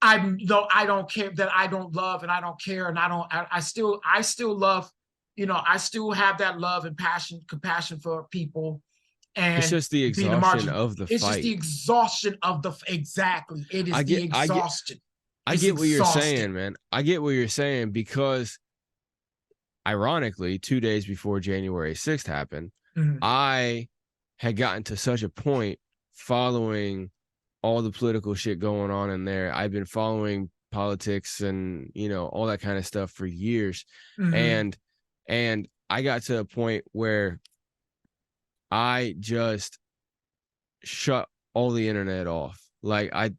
I don't care, that I don't love and I don't care, and I still love, I still have that love and compassion for people. And it's just the exhaustion of the fight. It's just the exhaustion of exactly. It is the exhaustion. I get what you're saying, man. I get what you're saying, because ironically, 2 days before January 6th happened, I had gotten to such a point following all the political shit going on in there. I've been following politics and, all that kind of stuff for years. And I got to a point where I just shut all the internet off. Like, I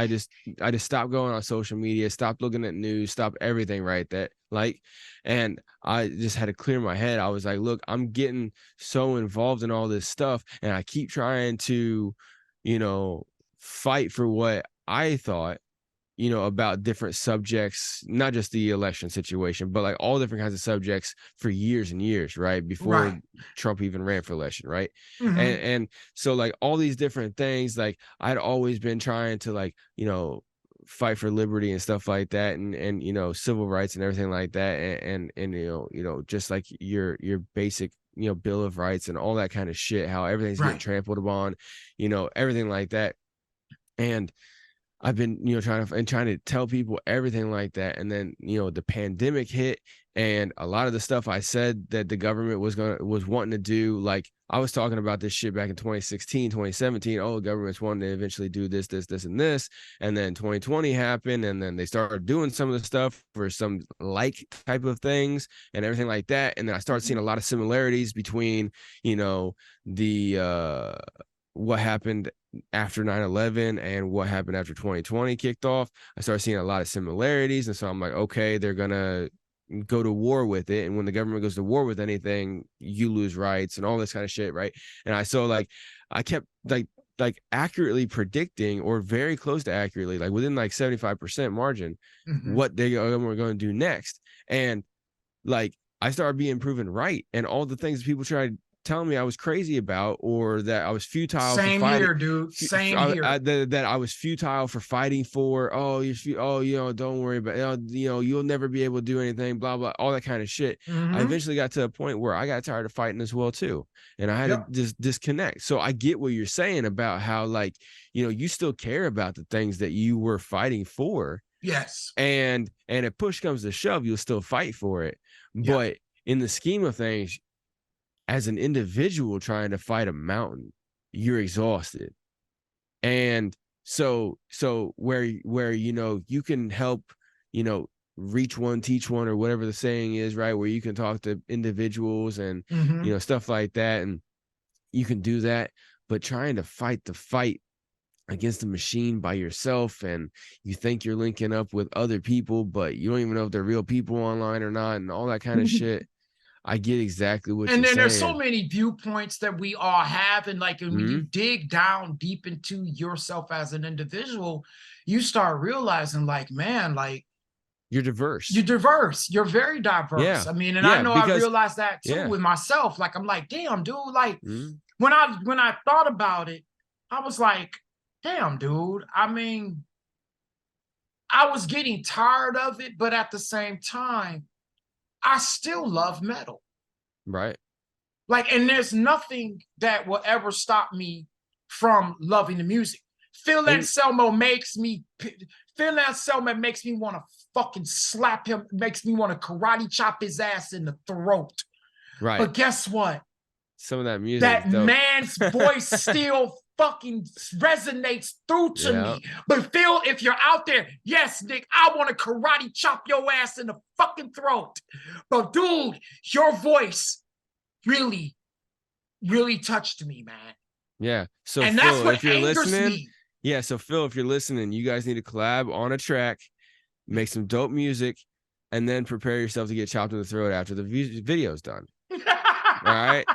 just stopped going on social media, stopped looking at news, stopped everything and I just had to clear my head. I was like, look, I'm getting so involved in all this stuff, and I keep trying to, fight for what I thought, about different subjects, not just the election situation, but like all different kinds of subjects for years and years, right? Before Trump even ran for election, right? And so like all these different things, like I'd always been trying to fight for liberty and stuff like that, and you know, civil rights and everything like that, and you know, just like your basic, you know, Bill of Rights and all that kind of shit, how everything's getting trampled upon, you know, everything like that. And I've been, you know, trying to tell people everything like that. And then, you know, the pandemic hit, and a lot of the stuff I said that the government was wanting to do, like I was talking about this shit back in 2016, 2017. Oh, the government's wanting to eventually do this, and this. And then 2020 happened, and then they started doing some of the stuff for some like type of things and everything like that. And then I started seeing a lot of similarities between, you know, the what happened after 9/11 and what happened after 2020 kicked off. I started seeing a lot of similarities. And so I'm like, okay, they're going to go to war with it. And when the government goes to war with anything, you lose rights and all this kind of shit. Right. And I kept like accurately predicting, or very close to accurately, like within like 75% margin, what they were going to do next. And like, I started being proven right. And all the things people tried telling me I was crazy about, or that I was futile for fighting. Same here, dude. Same here. That I was futile for fighting for. Oh, you know, don't worry about. You know, you'll never be able to do anything. Blah blah. All that kind of shit. I eventually got to a point where I got tired of fighting as well too, and I had to just disconnect. So I get what you're saying about how, like, you know, you still care about the things that you were fighting for. Yes. And if push comes to shove, you'll still fight for it. But in the scheme of things, as an individual trying to fight a mountain, you're exhausted. And so where you know, you can help, you know, reach one, teach one, or whatever the saying is, right? Where you can talk to individuals and you know, stuff like that, and you can do that. But trying to fight the fight against the machine by yourself, and you think you're linking up with other people, but you don't even know if they're real people online or not, and all that kind of shit. I get exactly what you're saying. And then there's so many viewpoints that we all have. And like, when you dig down deep into yourself as an individual, you start realizing, like, man, like, you're diverse. You're diverse. You're very diverse. Yeah. I mean, and I know I realized that too with myself. Like, I'm like, damn, dude. Like, when I thought about it, I was like, damn, dude. I mean, I was getting tired of it, but at the same time, I still love metal. Right. Like, and there's nothing that will ever stop me from loving the music. Phil Anselmo makes me want to fucking slap him, makes me want to karate chop his ass in the throat. Right. But guess what? Some of that music, that man's voice still fucking resonates through to me. But Phil, if you're out there, yes, Nick, I want to karate chop your ass in the fucking throat. But dude, your voice really, really touched me, man. Yeah. So and Phil, that's what if you're listening, me. Yeah. So Phil, if you're listening, you guys need to collab on a track, make some dope music, and then prepare yourself to get chopped in the throat after the video's done. All right.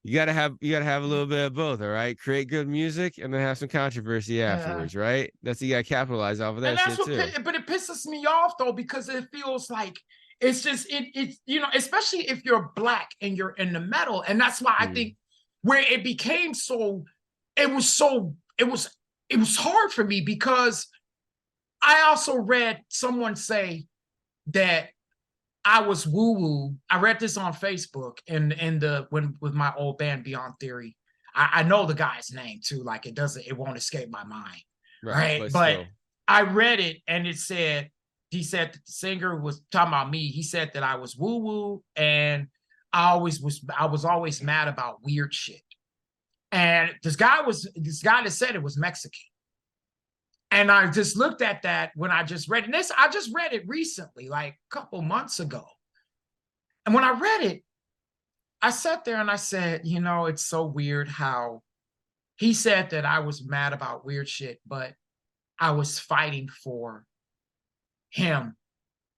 You gotta have a little bit of both. All right. Create good music and then have some controversy afterwards. Right. That's, you gotta capitalize off of that shit too. But it pisses me off though, because it feels like it's just it's you know, especially if you're Black and you're in the metal. And that's why I think where it became so, it was hard for me, because I also read someone say that I was woo-woo. I read this on Facebook with my old band Beyond Theory. I know the guy's name too. Like, it won't escape my mind. Right. But I read it, and he said that the singer was talking about me. He said that I was woo-woo, and I was always mad about weird shit. And this guy that said it was Mexican. And I just looked at that when I just read it. I just read it recently, like a couple months ago. And when I read it, I sat there and I said, you know, it's so weird how he said that I was mad about weird shit, but I was fighting for him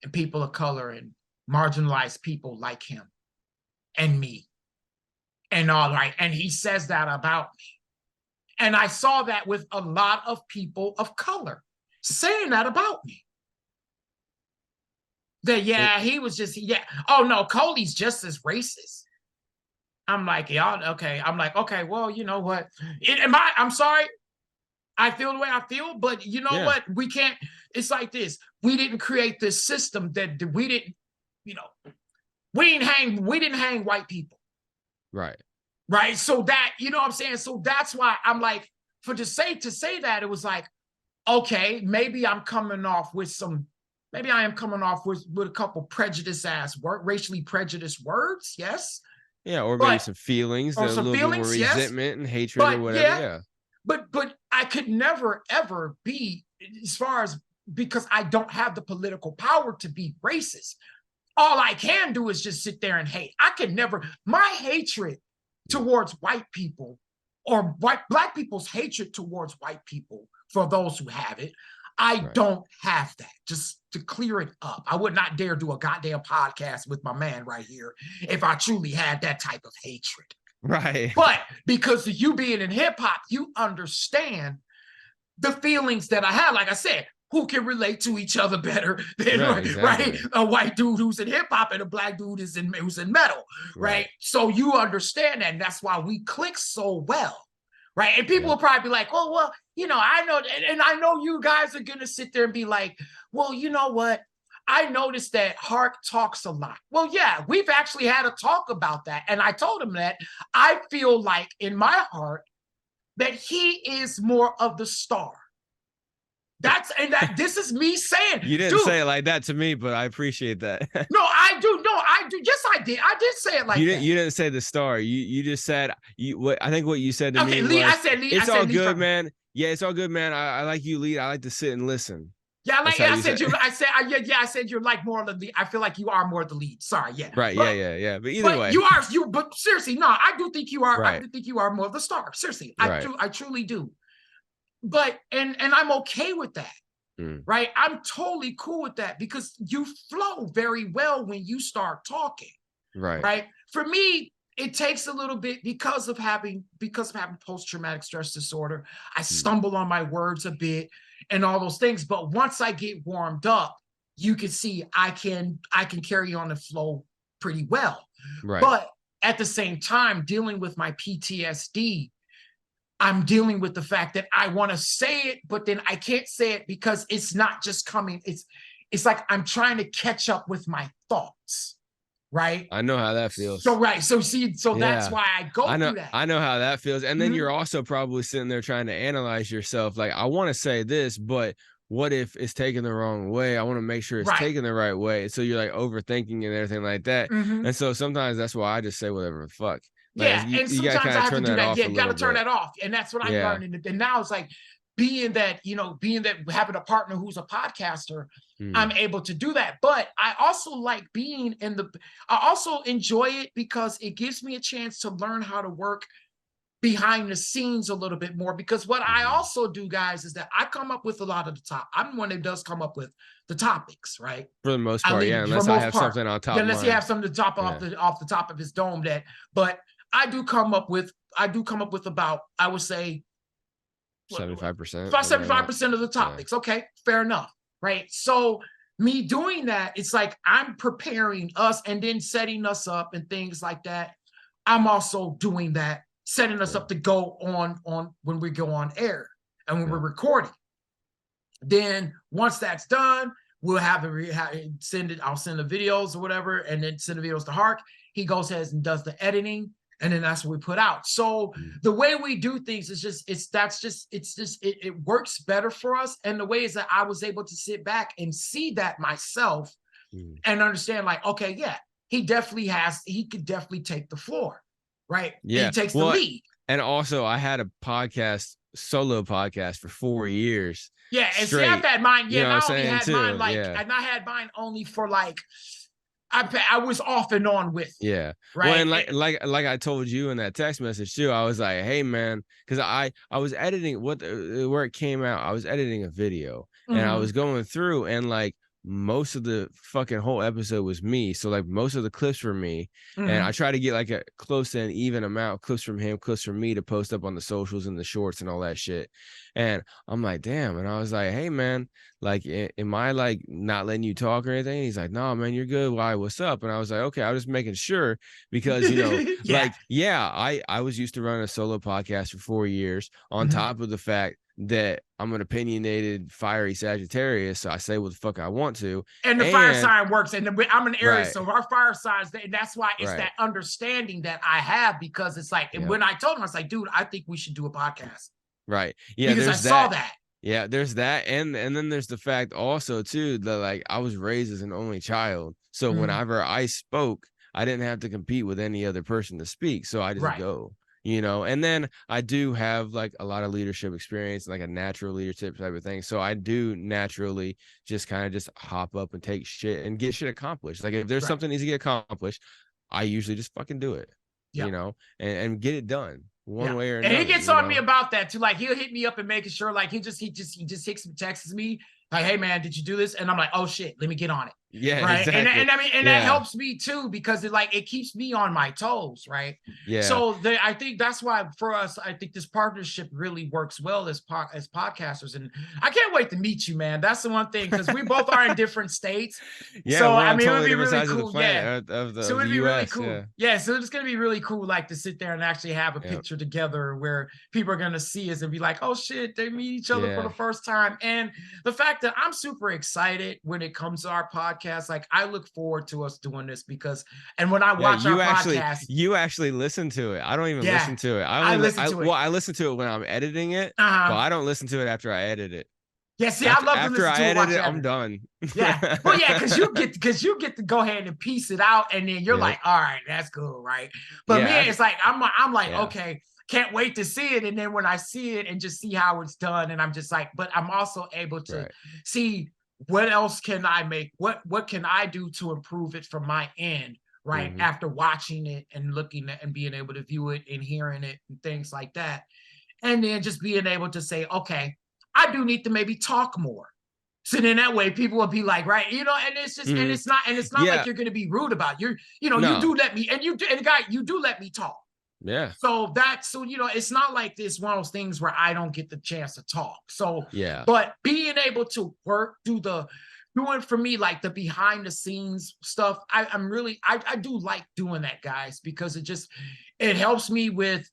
and people of color and marginalized people like him and me and all right. And he says that about me. And I saw that with a lot of people of color saying that about me. That, he was just, oh no, Cody's just as racist. I'm like, okay. I'm like, okay, well, you know what? I'm sorry. I feel the way I feel, but you know what? We can't. It's like this. We didn't create this system that we didn't, you know, we didn't hang white people. Right. Right. So that, you know what I'm saying? So that's why I'm like, to say that, it was like, okay, maybe I'm coming off with some, maybe I am coming off with a couple racially prejudiced words. Yes. Yeah. Or maybe some feelings, a little bit more resentment and hatred or whatever. Yeah. But I could never, ever be, as far as, because I don't have the political power to be racist. All I can do is just sit there and hate. I can never, my hatred towards white people, or black people's hatred towards white people, for those who have it, I don't have that. Just to clear it up, I would not dare do a goddamn podcast with my man right here if I truly had that type of hatred. Right. But because of you being in hip hop, you understand the feelings that I have. Like I said, who can relate to each other better than a white dude who's in hip hop and a black dude who's in metal, right? So you understand that, and that's why we click so well, right? And people will probably be like, "Oh, well, you know, I know," and I know you guys are gonna sit there and be like, "Well, you know what? I noticed that Hark talks a lot." Well, yeah, we've actually had a talk about that, and I told him that I feel like in my heart that he is more of the star. This is me saying. You didn't say it like that to me, but I appreciate that. No, I do. No, I do. Yes, I did. I did say it like that. You didn't say the star. You just said I think what you said to me was, I said Lee. It's all good, man. Yeah, it's all good, man. I like you, lead. I like to sit and listen. Yeah, I said you're like more of the lead. I feel like you are more of the lead. Sorry, yeah. Right, yeah. But either way, but seriously, no, I do think you are. Right. I do think you are more of the star. Seriously, I truly do. But and I'm okay with that. Right? I'm totally cool with that, because you flow very well when you start talking. Right? For me, it takes a little bit because of having post-traumatic stress disorder. I stumble on my words a bit and all those things. But once I get warmed up, you can see I can carry on the flow pretty well. Right. But at the same time, dealing with my PTSD, I'm dealing with the fact that I want to say it, but then I can't say it because it's not just coming. It's like I'm trying to catch up with my thoughts. Right. I know how that feels. So that's why I go through that. I know how that feels. And then you're also probably sitting there trying to analyze yourself. Like, I want to say this, but what if it's taken the wrong way? I want to make sure it's taken the right way. So you're like overthinking and everything like that. And so sometimes that's why I just say whatever the fuck. Like, and sometimes I have to do that. Yeah, you got to turn that off. And that's what I'm learning. And now it's like being that having a partner who's a podcaster, I'm able to do that. But I also like I also enjoy it because it gives me a chance to learn how to work behind the scenes a little bit more. Because what I also do, guys, is that I come up with a lot of the top. I'm the one that does come up with the topics, right? For the most part, unless I have something on top. Unless he have something to top off the top of his dome. But I do come up with about, I would say, 75%. About 75% of the topics. Yeah. Okay, fair enough. Right. So me doing that, it's like I'm preparing us and then setting us up and things like that. I'm also doing that, setting us up to go on when we go on air and when we're recording. Then once that's done, we'll send it. I'll send the videos or whatever, and then send the videos to Hark. He goes ahead and does the editing. And then that's what we put out. So the way we do things is it works better for us. And the way is that I was able to sit back and see that myself and understand, like, okay, yeah, he could definitely take the floor, right? Yeah, he takes the lead. And also, I had a solo podcast for 4 years. Yeah, and straight. See, I've had mine. Yeah, I only had mine and I had mine only for like. I was off and on with it, right. Well, and like I told you in that text message too, I was like, hey man, because I was editing where it came out. I was editing a video and I was going through, and like most of the fucking whole episode was me. So like most of the clips were me, and I try to get like a close to an even amount of clips from him, clips from me to post up on the socials and the shorts and all that shit. And I'm like, damn. And I was like, hey man, like, am I like not letting you talk or anything? He's like, no, man, you're good. Why? What's up? And I was like, okay, I was just making sure, because I was used to running a solo podcast for 4 years on top of the fact that I'm an opinionated, fiery Sagittarius, so I say what the fuck I want to. And the fire sign works, and I'm an Aries, right. so our fire signs, and that's why it's Right. that understanding that I have, because it's like, and when I told him, I was like, dude, I think we should do a podcast. Right. Yeah. Because there's I saw that. Yeah, there's that, and then there's the fact also too that like I was raised as an only child, so whenever I spoke, I didn't have to compete with any other person to speak, so I just go, you know. And then I do have like a lot of leadership experience, like a natural leadership type of thing, so I do naturally just kind of just hop up and take shit and get shit accomplished. Like if there's something that needs to get accomplished, I usually just fucking do it, you know, and get it done. One way or another. And he gets on me about that too. Like he'll hit me up and making sure, like he just texts me like, hey man, did you do this? And I'm like, oh shit, let me get on it. Yeah. Right. Exactly. And I mean, and that helps me too, because it keeps me on my toes. Right. Yeah. So I think that's why for us, I think this partnership really works well as podcasters. And I can't wait to meet you, man. That's the one thing, because we both are in different states. Yeah. So I mean, totally it would be really cool. So it'd be US, really cool. Yeah. So it's gonna be really cool, like to sit there and actually have a picture together where people are gonna see us and be like, oh shit, they meet each other for the first time. And the fact that I'm super excited when it comes to our podcast, like I look forward to us doing this, because when I watch our podcast, you actually listen to it. I don't even listen to it. I listen to it when I'm editing it, but I don't listen to it after I edit it. Yeah, see, I love to listen to it. After I edit it, I'm done. Yeah, well, yeah, because you get to go ahead and piece it out, and then you're like, all right, that's good, right? But me, it's like I'm like, okay, can't wait to see it, and then when I see it and just see how it's done, and I'm just like, but I'm also able to see what else can I make, what can I do to improve it from my end, right? After watching it and looking at and being able to view it and hearing it and things like that, and then just being able to say, okay, I do need to maybe talk more. So then that way people will be like, right, you know, and it's just, and it's not like you're going to be rude about it. You do let me, and you do let me talk. Yeah. So it's not like this one of those things where I don't get the chance to talk. So, yeah, but being able to doing for me, like the behind the scenes stuff, I do like doing that, guys, because it helps me with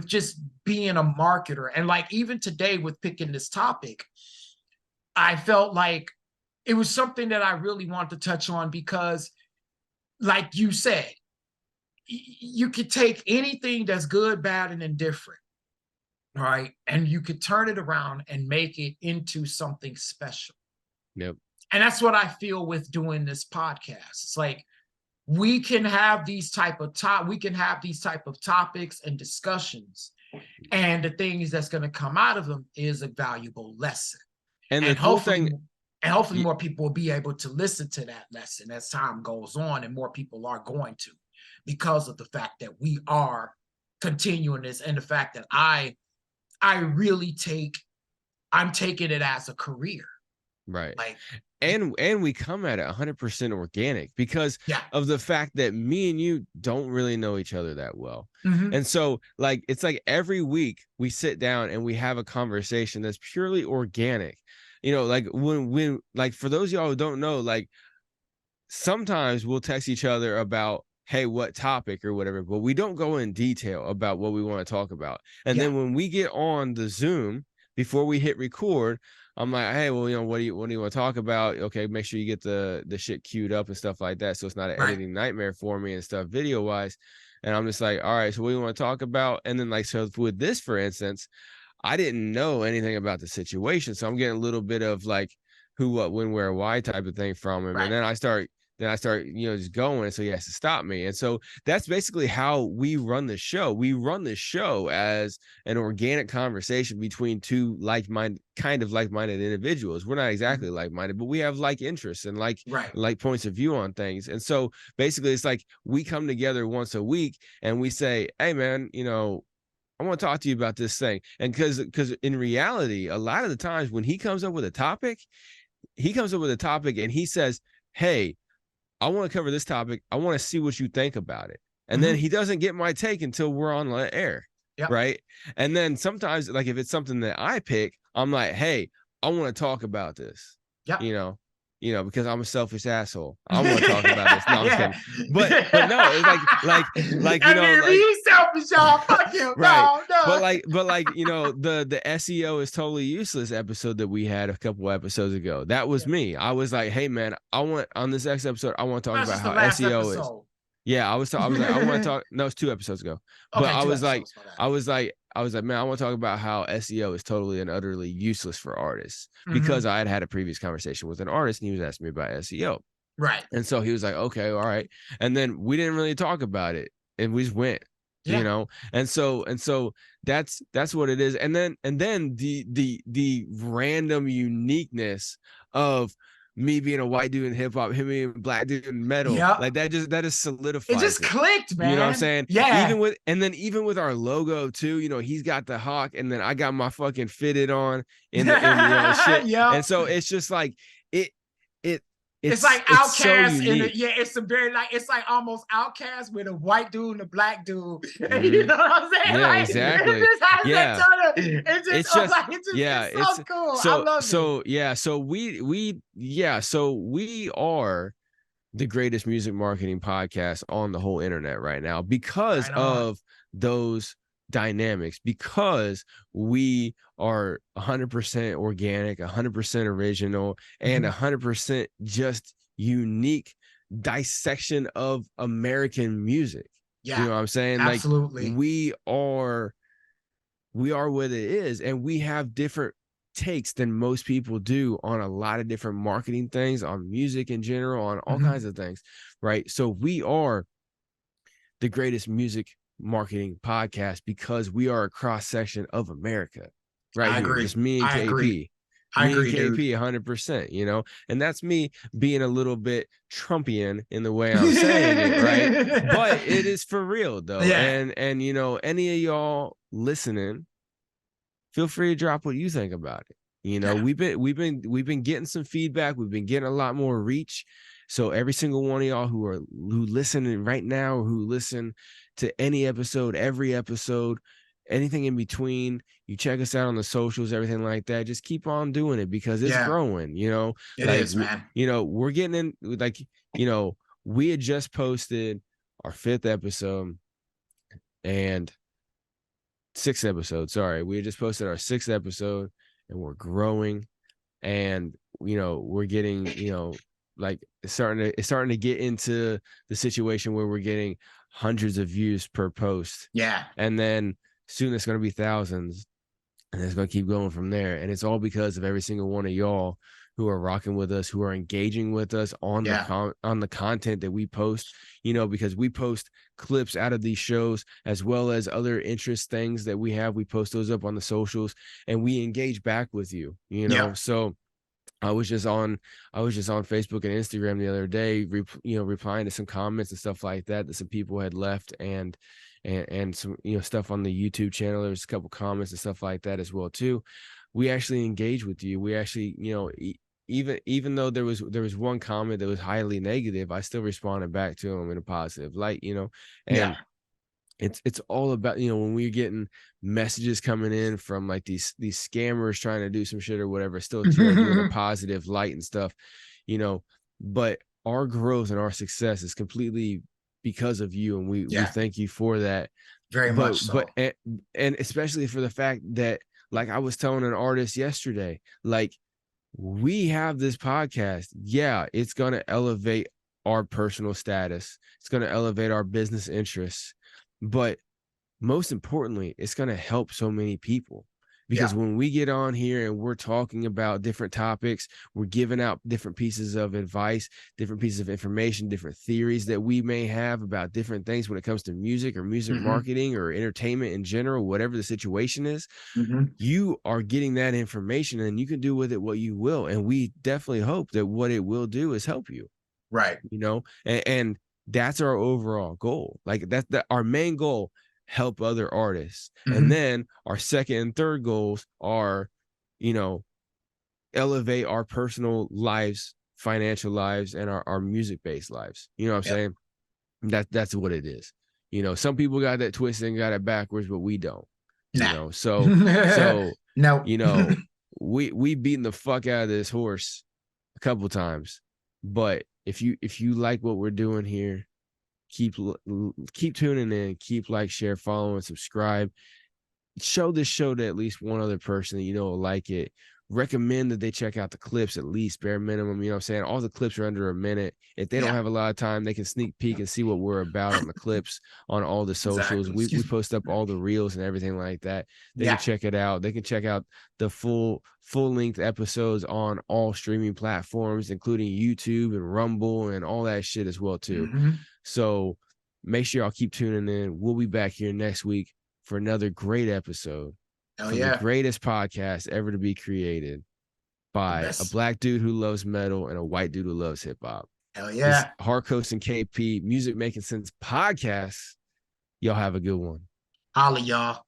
just being a marketer. And like even today with picking this topic, I felt like it was something that I really wanted to touch on, because like you said, you could take anything that's good, bad, and indifferent, right? And you could turn it around and make it into something special. Yep. And that's what I feel with doing this podcast. It's like we can have these type of topics and discussions, and the things that's going to come out of them is a valuable lesson. And the cool thing, and hopefully more people will be able to listen to that lesson as time goes on, and more people are going to, because of the fact that we are continuing this, and the fact that I'm taking it as a career. Right. Like, and we come at it 100% organic, because of the fact that me and you don't really know each other that well. And so like, it's like every week we sit down and we have a conversation that's purely organic. You know, like when like, for those of y'all who don't know, like sometimes we'll text each other about, hey, what topic or whatever, but we don't go in detail about what we want to talk about. And then when we get on the Zoom, before we hit record, I'm like, hey, well, you know, what do you want to talk about? Okay, make sure you get the shit queued up and stuff like that, so it's not an editing nightmare for me and stuff video wise. And I'm just like, all right, so what do you want to talk about? And then like, so with this, for instance, I didn't know anything about the situation, so I'm getting a little bit of like who, what, when, where, why type of thing from him. And then I start, you know, just going. So he has to stop me. And so that's basically how we run the show. We run the show as an organic conversation between two like-minded individuals. We're not exactly like-minded, but we have like interests and like points of view on things. And so basically it's like we come together once a week and we say, hey man, you know, I want to talk to you about this thing. And because in reality, a lot of the times when he comes up with a topic and he says, hey, I want to cover this topic. I want to see what you think about it. And then he doesn't get my take until we're on the air. Right. And then sometimes, like if it's something that I pick, I'm like, hey, I want to talk about this. You know, because I'm a selfish asshole. I want to talk about this. No, I'm kidding. But no, it's like you know, like, he's selfish. selfish, y'all. Fuck him. Right. No. But like, you know, the SEO is totally useless episode that we had a couple episodes ago. That was me. I was like, hey man, I want on this next episode, I want to talk That's about just how the last SEO is. episode. Yeah, I was like, I want to talk. No, it's 2 episodes ago. But Okay, I two was like, episodes. I was like, man, I want to talk about how SEO is totally and utterly useless for artists because Mhm. I had a previous conversation with an artist and he was asking me about SEO. Right. And so he was like, okay, all right. And then we didn't really talk about it and we just went, Yeah. you know? And so that's what it is. And then the random uniqueness of me being a white dude in hip hop, him being a black dude in metal, Yep. like that just solidifies It just clicked, man. You know what I'm saying? Yeah. Even with our logo too, you know, he's got the hawk and then I got my fucking fitted on in the shit. Yep. And so it's just like it it's like it's so Outcast unique. it's a very like it's like almost Outcast with a white dude and a black dude. You know what I'm saying? Yeah, like, exactly. It just has Yeah. it's so cool. I love it. So we are the greatest music marketing podcast on the whole internet right now because of those dynamics, because we are 100% organic, 100% original, and 100% just unique dissection of American music. Yeah, you know what I'm saying? Absolutely. Like we are what it is, and we have different takes than most people do on a lot of different marketing things, on music in general, on all kinds of things, right? So we are the greatest music marketing podcast because we are a cross section of America, right? I here, agree. just me and I KP. agree. I agree, KP, dude. 100%, you know, and that's me being a little bit Trumpian in the way I'm saying it, right? But it is for real though, Yeah. and you know, any of y'all listening, feel free to drop what you think about it. You know, we've been getting some feedback. We've been getting a lot more reach. So every single one of y'all who listening right now, or who listen to any episode, every episode, anything in between, you check us out on the socials, everything like that. Just keep on doing it because it's growing. You know, it is, man. You know, we're getting in. Like, you know, we had just posted our 5th episode and 6th episode. Sorry, we just posted our 6th episode, and we're growing, and you know, we're getting, you know, like it's starting to get into the situation where we're getting hundreds of views per post. Yeah, and then soon it's going to be thousands, and it's going to keep going from there. And it's all because of every single one of y'all who are rocking with us, who are engaging with us on the content that we post, you know, because we post clips out of these shows as well as other interest things that we have. We post those up on the socials and we engage back with you, you know. So I was just on Facebook and Instagram the other day, replying to some comments and stuff like that some people had left, and some, you know, stuff on the YouTube channel. There's a couple comments and stuff like that as well too. We actually engage with you. We actually, you know, even though there was one comment that was highly negative, I still responded back to him in a positive light, you know. And it's all about, you know, when we're getting messages coming in from like these scammers trying to do some shit or whatever, still doing a positive light and stuff, you know. But our growth and our success is completely because of you, and we thank you for that very much so. But and especially for the fact that, like I was telling an artist yesterday, like, we have this podcast. Yeah, it's going to elevate our personal status. It's going to elevate our business interests. But most importantly, it's going to help so many people. Because when we get on here and we're talking about different topics, we're giving out different pieces of advice, different pieces of information, different theories that we may have about different things when it comes to music or music marketing or entertainment in general, whatever the situation is. You are getting that information and you can do with it what you will. And we definitely hope that what it will do is help you. Right. You know, and that's our overall goal. Like that's our main goal. Help other artists. And then our second and third goals are, you know, elevate our personal lives, financial lives, and our music-based lives. You know what I'm saying? That's what it is. You know, some people got that twisted and got it backwards, but we don't. You know, so no, you know, we beaten the fuck out of this horse a couple times. But if you like what we're doing here, keep tuning in, keep like, share, follow, and subscribe. Show this show to at least one other person that you know will like it. Recommend that they check out the clips, at least bare minimum. You know what I'm saying? All the clips are under a minute. If they don't have a lot of time, they can sneak peek and see what we're about on the clips on all the socials. Exactly. We post up all the reels and everything like that. They can check it out. They can check out the full length episodes on all streaming platforms, including YouTube and Rumble and all that shit as well too. So make sure y'all keep tuning in. We'll be back here next week for another great episode from the greatest podcast ever to be created by a black dude who loves metal and a white dude who loves hip hop. Hell yeah. Hard Coast and KP Music Making Sense podcast. Y'all have a good one. Holla, y'all.